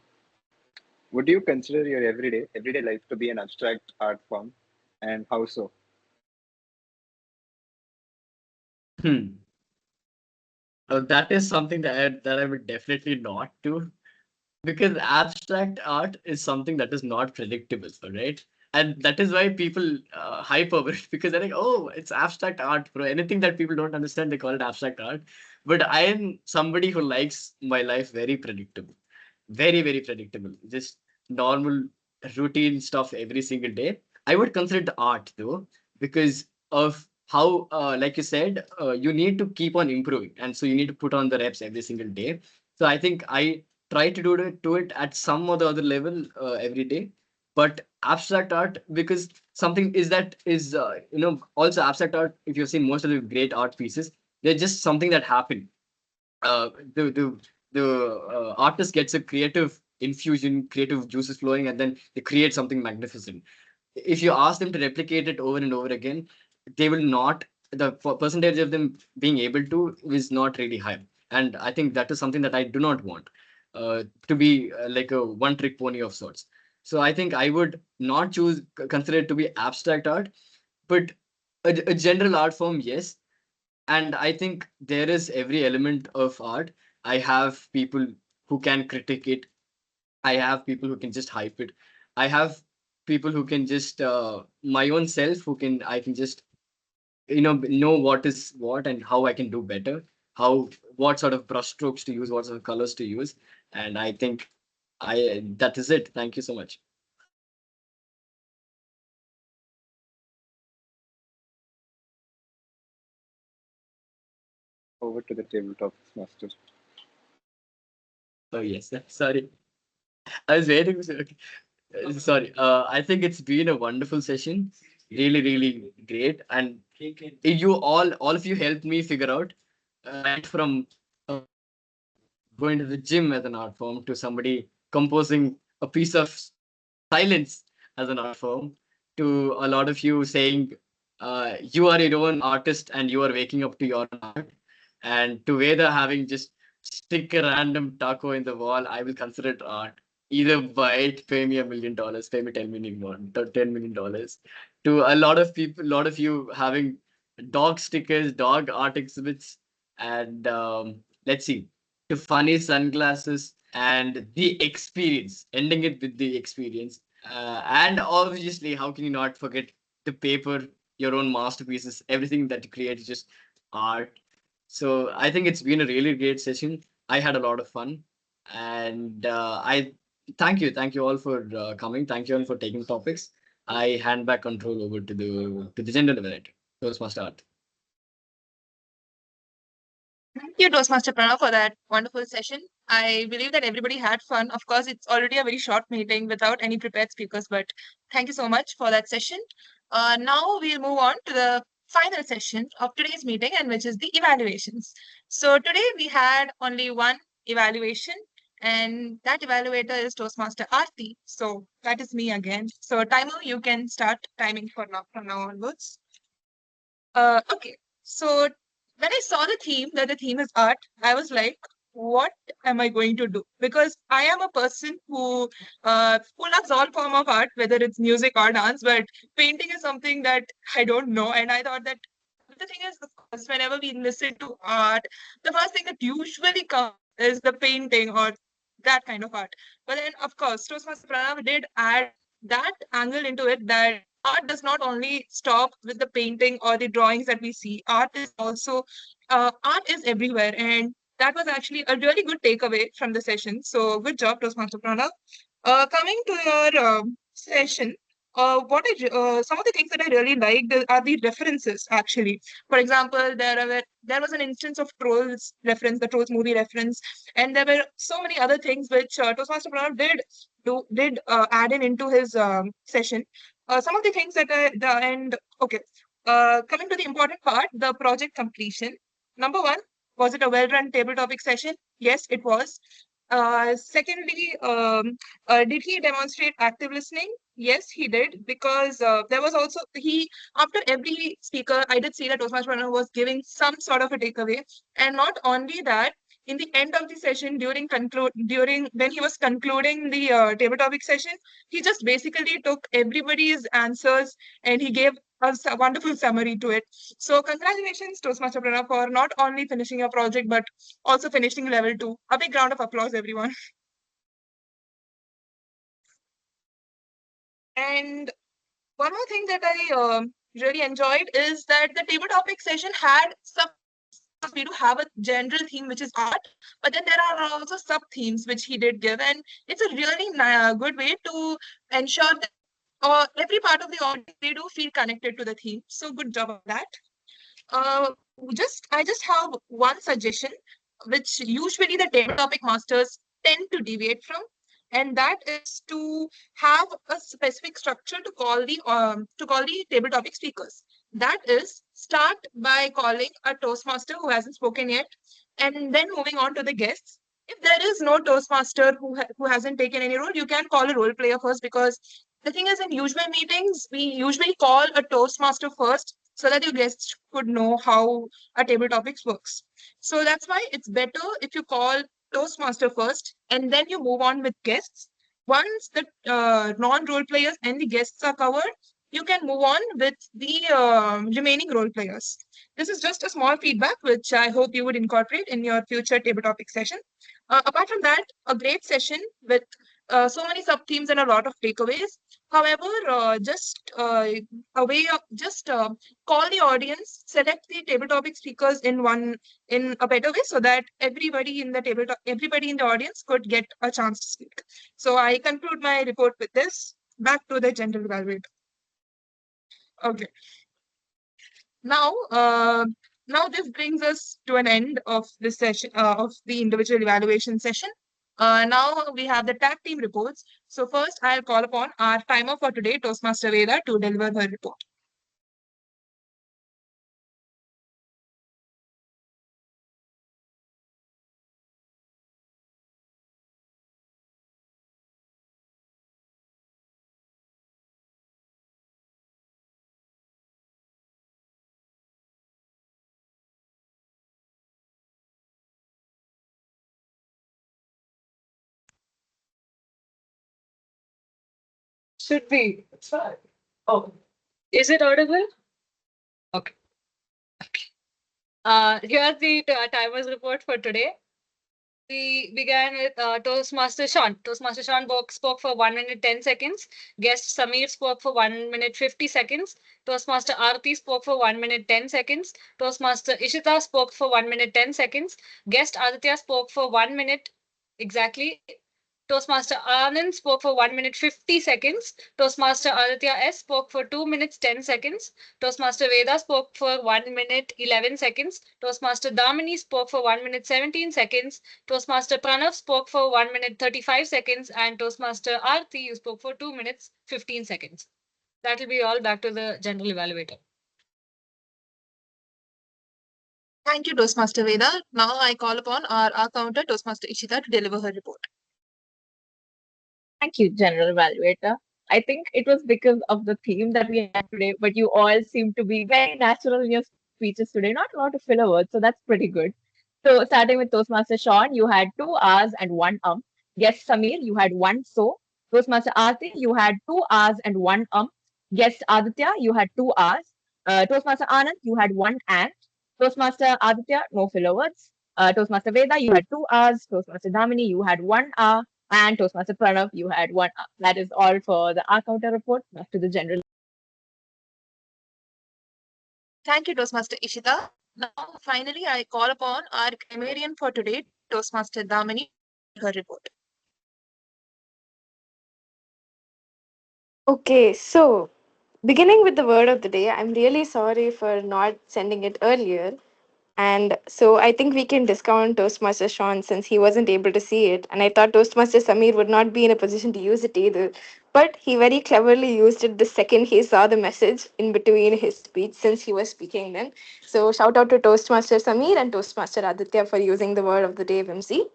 Speaker 3: would you consider your everyday life to be an abstract art form, and how so?
Speaker 7: Hmm. That is something that I would definitely not do. Because abstract art is something that is not predictable, right? And that is why people hype over it because they're like, oh, it's abstract art, bro. Anything that people don't understand, they call it abstract art. But I am somebody who likes my life very predictable, very, very predictable. Just normal routine stuff every single day. I would consider it art though, because of how, like you said, you need to keep on improving. And so you need to put on the reps every single day. So I think I try to do it at some or the other level every day. But abstract art, because something is that is also abstract art. If you've seen most of the great art pieces, they're just something that happened. Uh, the the the artist gets a creative infusion, creative juices flowing, and then they create something magnificent. If you ask them to replicate it over and over again, they will not. The percentage of them being able to is not really high, and I think that is something that I do not want to be like a one-trick pony of sorts. So I think I would not consider it to be abstract art, but a general art form, yes. And I think there is every element of art. I have people who can critique it. I have people who can just hype it. I have people who can just my own self who can I can just know what is what and how I can do better, how what sort of brush strokes to use, what sort of colors to use. And I think I that is it. Thank you so much.
Speaker 3: Over to the tabletop master.
Speaker 7: Oh yes, sorry. I was waiting. Okay. Sorry. I think it's been a wonderful session. Really, really great. And all of you helped me figure out right from going to the gym as an art form to somebody composing a piece of silence as an art form to a lot of you saying you are your own artist and you are waking up to your art. And to Veda having just stick a random taco in the wall, I will consider it art. Either buy it, pay me $1 million, pay me 10 million more, $10 million. To a lot of people, a lot of you having dog stickers, dog art exhibits, and let's see. to funny sunglasses and the experience, ending it with the experience. And obviously, how can you not forget the paper, your own masterpieces, everything that you create is just art. So I think it's been a really great session. I had a lot of fun, and I thank you all for coming. Thank you all for taking topics. I hand back control over to the general narrator. Toastmaster Art.
Speaker 5: Thank you, Toastmaster Pranav, for that wonderful session. I believe that everybody had fun. Of course, it's already a very short meeting without any prepared speakers, but thank you so much for that session. Now we'll move on to the final session of today's meeting, and which is the evaluations. So today we had only one evaluation, and that evaluator is Toastmaster Aarti. So that is me again. So timer, you can start timing for now from now onwards. Okay. So when I saw the theme, that the theme is art, I was like, what am I going to do? Because I am a person who loves all form of art, whether it's music or dance, but painting is something that I don't know. And I thought that the thing is, of course, whenever we listen to art, the first thing that usually comes is the painting or that kind of art. But then, of course, Toastmaster Pranav did add that angle into it, that art does not only stop with the painting or the drawings that we see. Art is everywhere, and that was actually a really good takeaway from the session. So good job, Toastmaster Pranav. Coming to your session, some of the things that I really liked are the references. Actually, for example, there was an instance of Trolls reference, the Trolls movie reference, and there were so many other things which Toastmaster Pranav did add in into his session. Some of the things that I the and okay. Coming to the important part, the project completion. Number one, was it a well-run table topic session? Yes, it was. Secondly, did he demonstrate active listening? Yes, he did, because there was also he after every speaker, I did see that Toastmaster Pranav was giving some sort of a takeaway, and not only that, in the end of the session, during when he was concluding the table topic session, he just basically took everybody's answers and he gave a wonderful summary to it. So congratulations, Toastmaster Pranav, for not only finishing your project but also finishing level 2. A big round of applause, everyone. And one more thing that I really enjoyed is that the table topic session had sub themes. We do have a general theme, which is art, but then there are also sub themes which he did give, and it's a really good way to ensure that every part of the audience, they do feel connected to the theme. So good job on that. Uh, I just have one suggestion, which usually the table topic masters tend to deviate from, and that is to have a specific structure to call the table topic speakers. That is, start by calling a Toastmaster who hasn't spoken yet, and then moving on to the guests. If there is no Toastmaster who hasn't taken any role, you can call a role player first, because the thing is, in usual meetings, we usually call a Toastmaster first so that your guests could know how a table topics works. So that's why it's better if you call Toastmaster first and then you move on with guests. Once the non-role players and the guests are covered, you can move on with the remaining role players. This is just a small feedback which I hope you would incorporate in your future table topic session. Apart from that, a great session with so many sub themes and a lot of takeaways. However, just a way of just call the audience, select the table topic speakers in a better way, so that everybody in the audience could get a chance to speak. So I conclude my report with this. Back to the general evaluator. Okay. Now, now this brings us to an end of this session of the individual evaluation session. Now we have the tag team reports. So first, I'll call upon our timer for today, Toastmaster Veda, to deliver her report.
Speaker 1: Should be. Oh, is it audible? Okay. Here's the timer's report for today. We began with Toastmaster Sean. Toastmaster Sean spoke for 1 minute 10 seconds. Guest Samir spoke for 1 minute 50 seconds. Toastmaster Aarti spoke for 1 minute 10 seconds. Toastmaster Ishita spoke for 1 minute 10 seconds. Guest Aditya spoke for 1 minute exactly. Toastmaster Anand spoke for 1 minute 50 seconds. Toastmaster Aditya S spoke for 2 minutes 10 seconds. Toastmaster Veda spoke for 1 minute 11 seconds. Toastmaster Damini spoke for 1 minute 17 seconds. Toastmaster Pranav spoke for 1 minute 35 seconds. And Toastmaster Aarti, you spoke for 2 minutes 15 seconds. That will be all. Back to the general evaluator.
Speaker 5: Thank you, Toastmaster Veda. Now I call upon our counter, Toastmaster Ishita, to deliver her report.
Speaker 2: Thank you, General Evaluator. I think it was because of the theme that we had today, but you all seem to be very natural in your speeches today, not a lot of filler words, so that's pretty good. So, starting with Toastmaster Sean, you had two R's and one Guest Samir, you had one so. Toastmaster Aarti, you had two R's and one Guest Aditya, you had two R's. Toastmaster Anand, you had one and. Toastmaster Aditya, no filler words. Toastmaster Veda, you had two R's. Toastmaster Damini, you had one R. And Toastmaster Pranav, you had one R. That is all for the R counter report. Back to the general.
Speaker 5: Thank you, Toastmaster Ishita. Now, finally, I call upon our grammarian for today, Toastmaster Damini, to her report.
Speaker 6: Okay, so beginning with the word of the day, I'm really sorry for not sending it earlier. And so I think we can discount Toastmaster Sean since he wasn't able to see it. And I thought Toastmaster Samir would not be in a position to use it either. But he very cleverly used it the second he saw the message in between his speech since he was speaking then. So shout out to Toastmaster Samir and Toastmaster Aditya for using the word of the day, MC.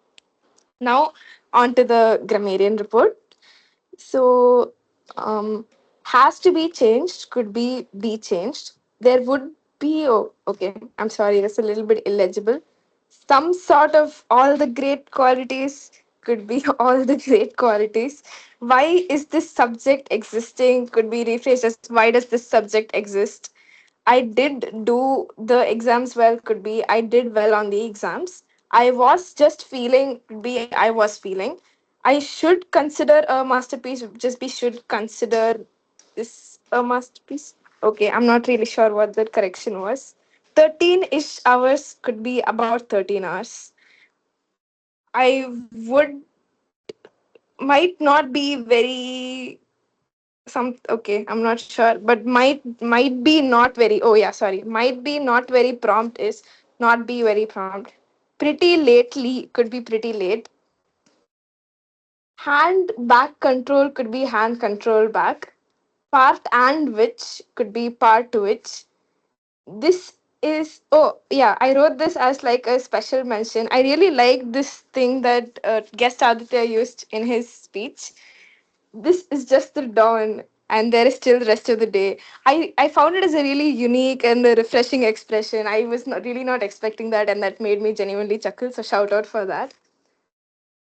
Speaker 6: Now on to the grammarian report. So, has to be changed, could be changed. There would be, oh, okay, I'm sorry, that's a little bit illegible. Some sort of all the great qualities could be all the great qualities. Why is this subject existing? Could be rephrased as why does this subject exist? I did do the exams well, could be I did well on the exams. I was just feeling, could be I was feeling. I should consider a masterpiece, just be should consider this a masterpiece. Okay, I'm not really sure what the correction was. 13 ish hours could be about 13 hours. I would, might not be very some, okay, I'm not sure, but might be not very, oh yeah, sorry, might be not very prompt is not be very prompt. Pretty lately could be pretty late. Hand back control could be hand control back. Part and which could be part to which. This is, oh yeah, I wrote this as like a special mention. I really like this thing that guest Aditya used in his speech. This is just the dawn and there is still the rest of the day. I found it as a really unique and a refreshing expression. I was not really not expecting that, and that made me genuinely chuckle, so shout out for that.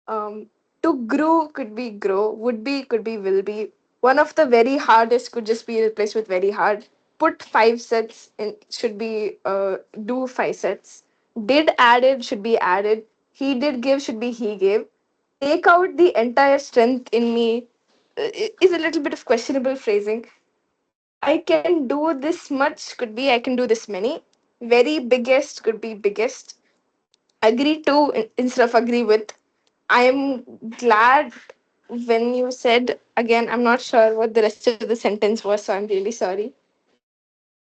Speaker 6: To grow could be grow, would be could be will be. One of the very hardest could just be replaced with very hard. Put 5 sets in should be do 5 sets. Did added should be added. He did give should be he gave. Take out the entire strength in me is a little bit of questionable phrasing. I can do this much could be I can do this many. Very biggest could be biggest. Agree to instead of agree with. I am glad when you said again, I'm not sure what the rest of the sentence was, so I'm really sorry.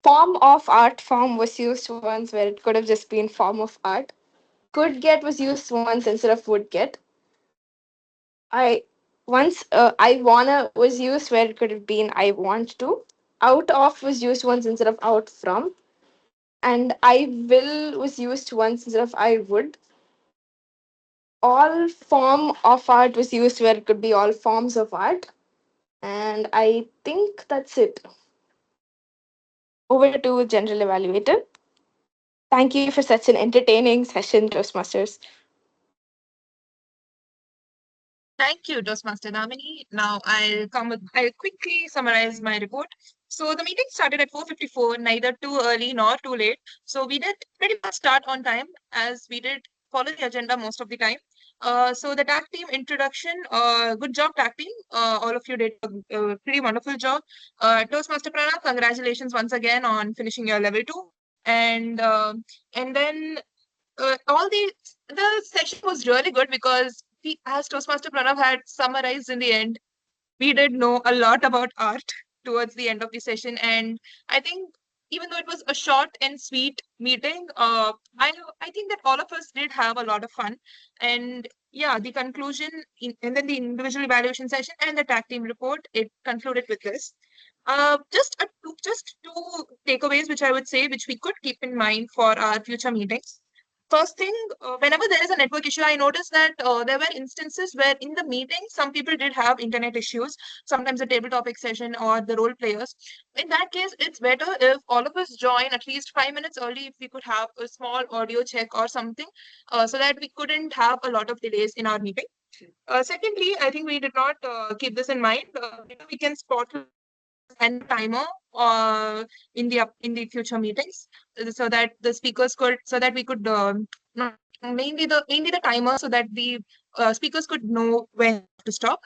Speaker 6: Form of art form was used once where it could have just been form of art. Could get was used once instead of would get. I once I wanna was used where it could have been I want to. Out of was used once instead of out from. And I will was used once instead of I would. All form of art was used where it could be all forms of art. And I think that's it. Over to general evaluator. Thank you for such an entertaining session, Toastmasters.
Speaker 5: Thank you, Toastmaster Damini. Now I'll quickly summarize my report. So the meeting started at 4:54, neither too early nor too late. So we did pretty much start on time as we did follow the agenda most of the time. So the tag team introduction, good job tag team. All of you did a pretty wonderful job. Toastmaster Pranav, congratulations once again on finishing your level 2. And then all the session was really good because we, as Toastmaster Pranav had summarized in the end, we did know a lot about art towards the end of the session. And I think even though it was a short and sweet meeting, I think that all of us did have a lot of fun. And yeah, the conclusion and then the individual evaluation session and the tag team report, it concluded with this. Just two takeaways, which I would say, which we could keep in mind for our future meetings. First thing, whenever there is a network issue, I noticed that there were instances where in the meeting, some people did have internet issues, sometimes a table topic session or the role players. In that case, it's better if all of us join at least 5 minutes early, if we could have a small audio check or something, so that we couldn't have a lot of delays in our meeting. Secondly, I think we did not keep this in mind. We can spot and the timer in the future meetings, so that the speakers could so that we could not mainly the timer, so that the speakers could know when to stop.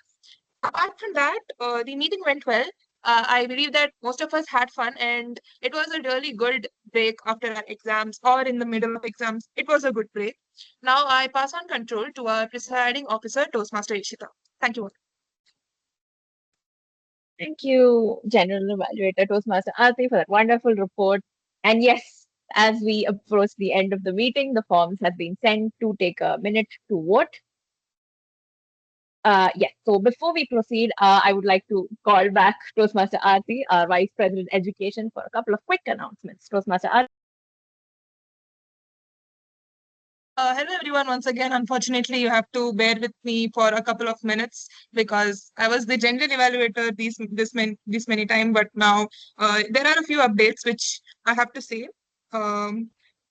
Speaker 5: Apart from that, the meeting went well. I believe that most of us had fun, and it was a really good break after our exams or in the middle of exams. It was a good break. Now I pass on control to our presiding officer, Toastmaster Ishita. Thank you.
Speaker 2: Thank you, General Evaluator Toastmaster Aarti, for that wonderful report. And yes, as we approach the end of the meeting, the forms have been sent to take a minute to vote. Yes, so before we proceed, I would like to call back Toastmaster Aarti, our Vice President Education, for a couple of quick announcements. Toastmaster Aarti.
Speaker 5: Hello everyone once again. Unfortunately, you have to bear with me for a couple of minutes because I was the general evaluator this many time, but now there are a few updates which I have to say.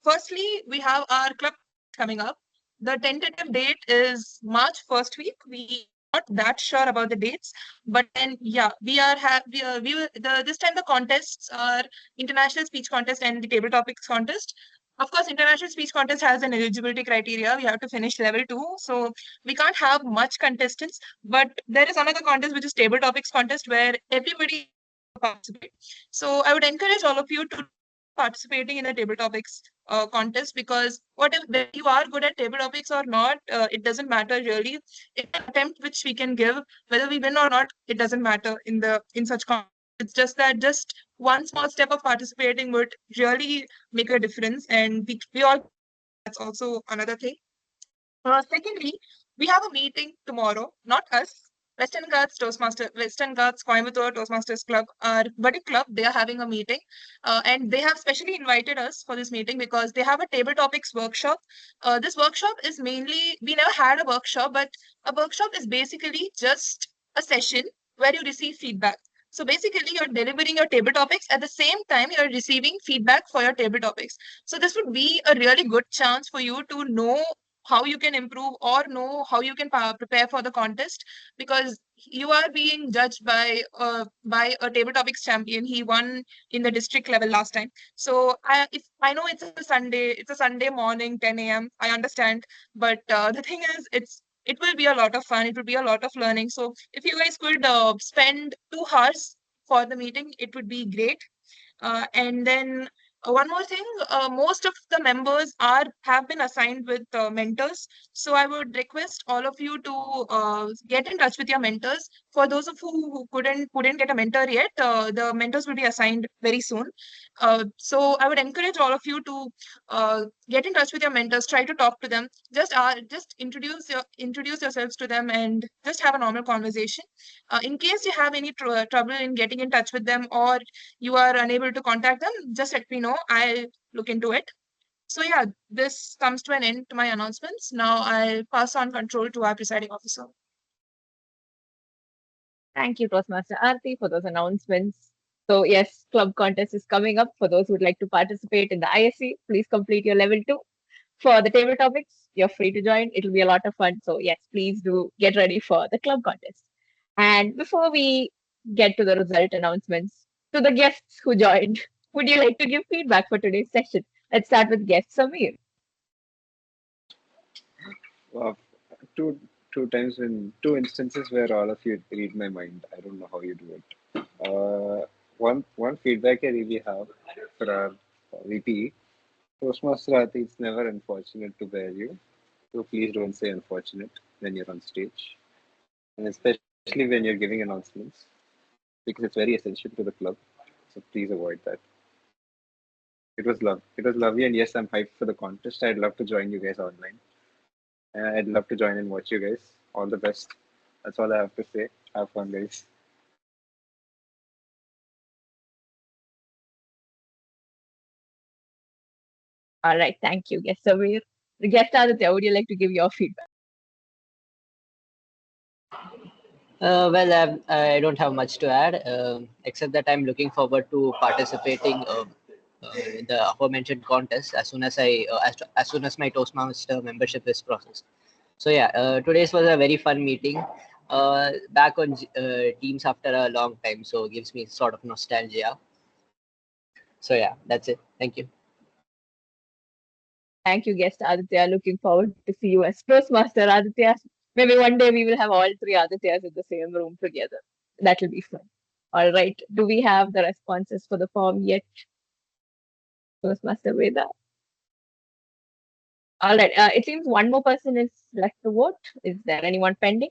Speaker 5: Firstly, we have our club coming up. The tentative date is March first week. We are not that sure about the dates, but then yeah, we are we will this time the contests are international speech contest and the table topics contest. Of course, international speech contest has an eligibility criteria. We have to finish level 2, so we can't have much contestants. But there is another contest which is table topics contest where everybody participate. So I would encourage all of you to participating in the table topics contest, because whether you are good at table topics or not, it doesn't matter really. It's an attempt which we can give. Whether we win or not, it doesn't matter in such contests. It's just that just one small step of participating would really make a difference, and we all, that's also another thing. Secondly, we have a meeting tomorrow, not us. Western Ghats Coimbatore Toastmasters Club, our buddy club, they are having a meeting, and they have specially invited us for this meeting because they have a table topics workshop. This workshop is mainly, we never had a workshop, but a workshop is basically just a session where you receive feedback. So basically, you're delivering your table topics at the same time you're receiving feedback for your table topics. So this would be a really good chance for you to know how you can improve or know how you can prepare for the contest, because you are being judged by a table topics champion. He won in the district level last time. So if I know it's a Sunday morning, 10 a.m. I understand, but the thing is, it will be a lot of fun. It will be a lot of learning. So if you guys could spend 2 hours for the meeting, it would be great. And then one more thing, most of the members have been assigned with mentors. So I would request all of you to get in touch with your mentors. For those of you who couldn't get a mentor yet, the mentors will be assigned very soon. So I would encourage all of you to get in touch with your mentors. Try to talk to them. Just introduce yourselves to them and just have a normal conversation. In case you have any trouble in getting in touch with them, or you are unable to contact them, just let me know. I'll look into it. So yeah, this comes to an end to my announcements. Now I'll pass on control to our presiding officer.
Speaker 2: Thank you, Toastmaster Aarti, for those announcements. So yes, club contest is coming up. For those who would like to participate in the ISC, please complete your level 2. For the table topics, you're free to join. It'll be a lot of fun. So yes, please do get ready for the club contest. And before we get to the result announcements, to the guests who joined, would you like to give feedback for today's session? Let's start with guest Samir.
Speaker 3: Uh, two times when two instances where all of you read my mind. I don't know how you do it. One feedback I really have for our VP Toastmaster Ati, it's never unfortunate to bear you. So please don't say unfortunate when you're on stage, and especially when you're giving announcements, because it's very essential to the club. So please avoid that. It was love. It was lovely, and yes, I'm hyped for the contest. I'd love to join you guys online. I'd love to join and watch you guys. All the best. That's all I have to say. Have fun, guys.
Speaker 2: All right, thank you, guest Samir. The guest Aditya, would you like to give your feedback?
Speaker 4: I don't have much to add, except that I'm looking forward to participating in the aforementioned contest as soon as my Toastmaster membership is processed. So yeah, today's was a very fun meeting. Back on Teams after a long time, so gives me sort of nostalgia. So yeah, that's it. Thank you.
Speaker 2: Thank you, guest Aditya. Looking forward to see you as Toastmaster Aditya. Maybe one day we will have all three Adityas in the same room together. That will be fun. All right. Do we have the responses for the form yet? Toastmaster Veda. All right. It seems one more person is left to vote. Is there anyone pending?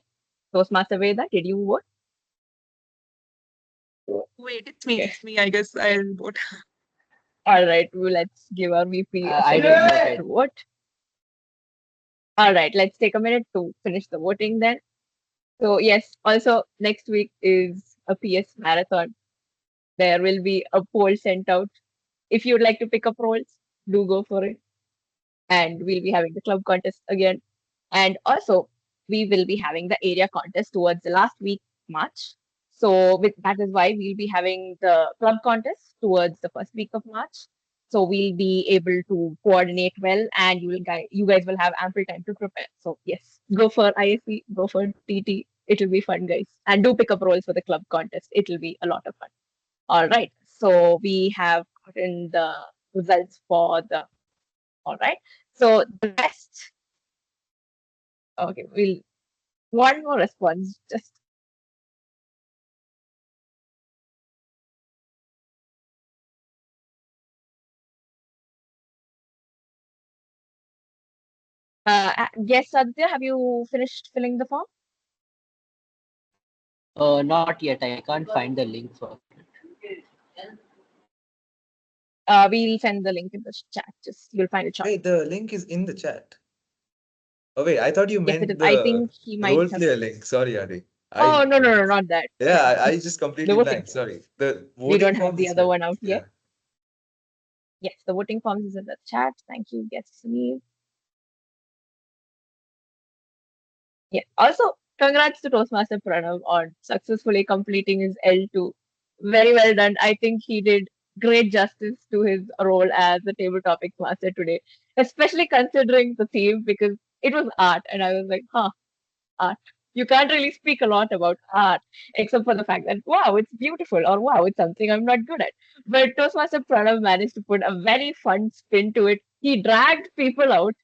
Speaker 2: Toastmaster Veda, did you vote?
Speaker 5: Wait, it's me.
Speaker 2: Okay.
Speaker 5: It's me. I guess I'll vote.
Speaker 2: All right. Well, let's give our VP a
Speaker 4: I
Speaker 2: second
Speaker 4: don't
Speaker 2: to vote. All right. Let's take a minute to finish the voting then. So yes, also next week is a PS marathon. There will be a poll sent out. If you'd like to pick up roles, do go for it. And we'll be having the club contest again. And also, we will be having the area contest towards the last week, March. So that is why we'll be having the club contest towards the first week of March. So we'll be able to coordinate well, and you guys will have ample time to prepare. So yes, go for ISC, go for TT. It will be fun, guys. And do pick up roles for the club contest. It will be a lot of fun. All right. So we have gotten the results for the. All right. So the best. Okay, we'll one more response. Just yes, Aditya, have you finished filling the form?
Speaker 4: Not yet. I can't find the link for.
Speaker 2: We'll send the link in the chat. Just you'll find it shortly.
Speaker 10: Wait, the link is in the chat. Oh wait, I thought you
Speaker 2: Yes, it
Speaker 10: meant
Speaker 2: is. I
Speaker 10: the
Speaker 2: think he might
Speaker 10: role
Speaker 2: have.
Speaker 10: player link. Sorry, Adi.
Speaker 2: Oh no, no, no, not that.
Speaker 10: Yeah, I just
Speaker 2: The
Speaker 10: completely
Speaker 2: voting
Speaker 10: blanked.
Speaker 2: form.
Speaker 10: Sorry. The
Speaker 2: We
Speaker 10: voting
Speaker 2: don't have
Speaker 10: forms
Speaker 2: the
Speaker 10: is
Speaker 2: other
Speaker 10: fine.
Speaker 2: one out
Speaker 10: Yeah.
Speaker 2: yet. Yes, the voting forms is in the chat. Thank you, guests. Yeah. Also, congrats to Toastmaster Pranav on successfully completing his L2. Very well done. I think he did great justice to his role as the table topics master today, especially considering the theme because it was art, and I was like, huh, art. You can't really speak a lot about art except for the fact that wow, it's beautiful or wow, it's something I'm not good at. But Toastmaster Pranav managed to put a very fun spin to it. He dragged people out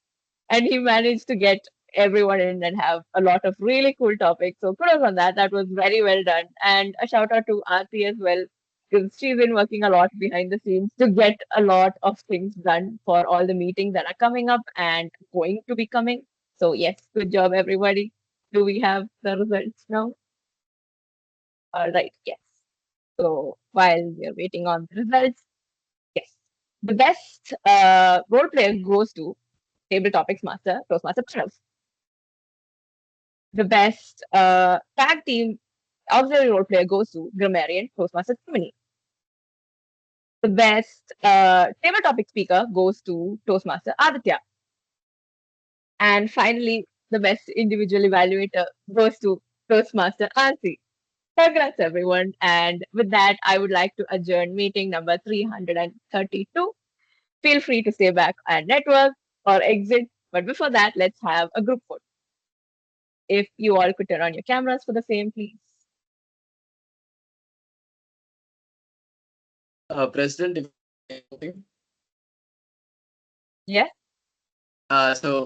Speaker 2: and he managed to get everyone in and have a lot of really cool topics. So kudos on that. That was very well done. And a shout out to Aarti as well, because she's been working a lot behind the scenes to get a lot of things done for all the meetings that are coming up and going to be coming. So yes, good job everybody. Do we have the results now? All right, yes. So while we're waiting on the results, yes. The best role player goes to Table Topics Master, Toastmaster Pranav. The best tag team auxiliary role player goes to Grammarian, Toastmaster Germany. The best table topic speaker goes to Toastmaster Aditya. And finally, the best individual evaluator goes to Toastmaster Ansi. Congrats, everyone. And with that, I would like to adjourn meeting number 332. Feel free to stay back and network or exit. But before that, let's have a group photo. If you all could turn on your cameras for the same, please.
Speaker 7: President, if
Speaker 2: Yeah.
Speaker 7: so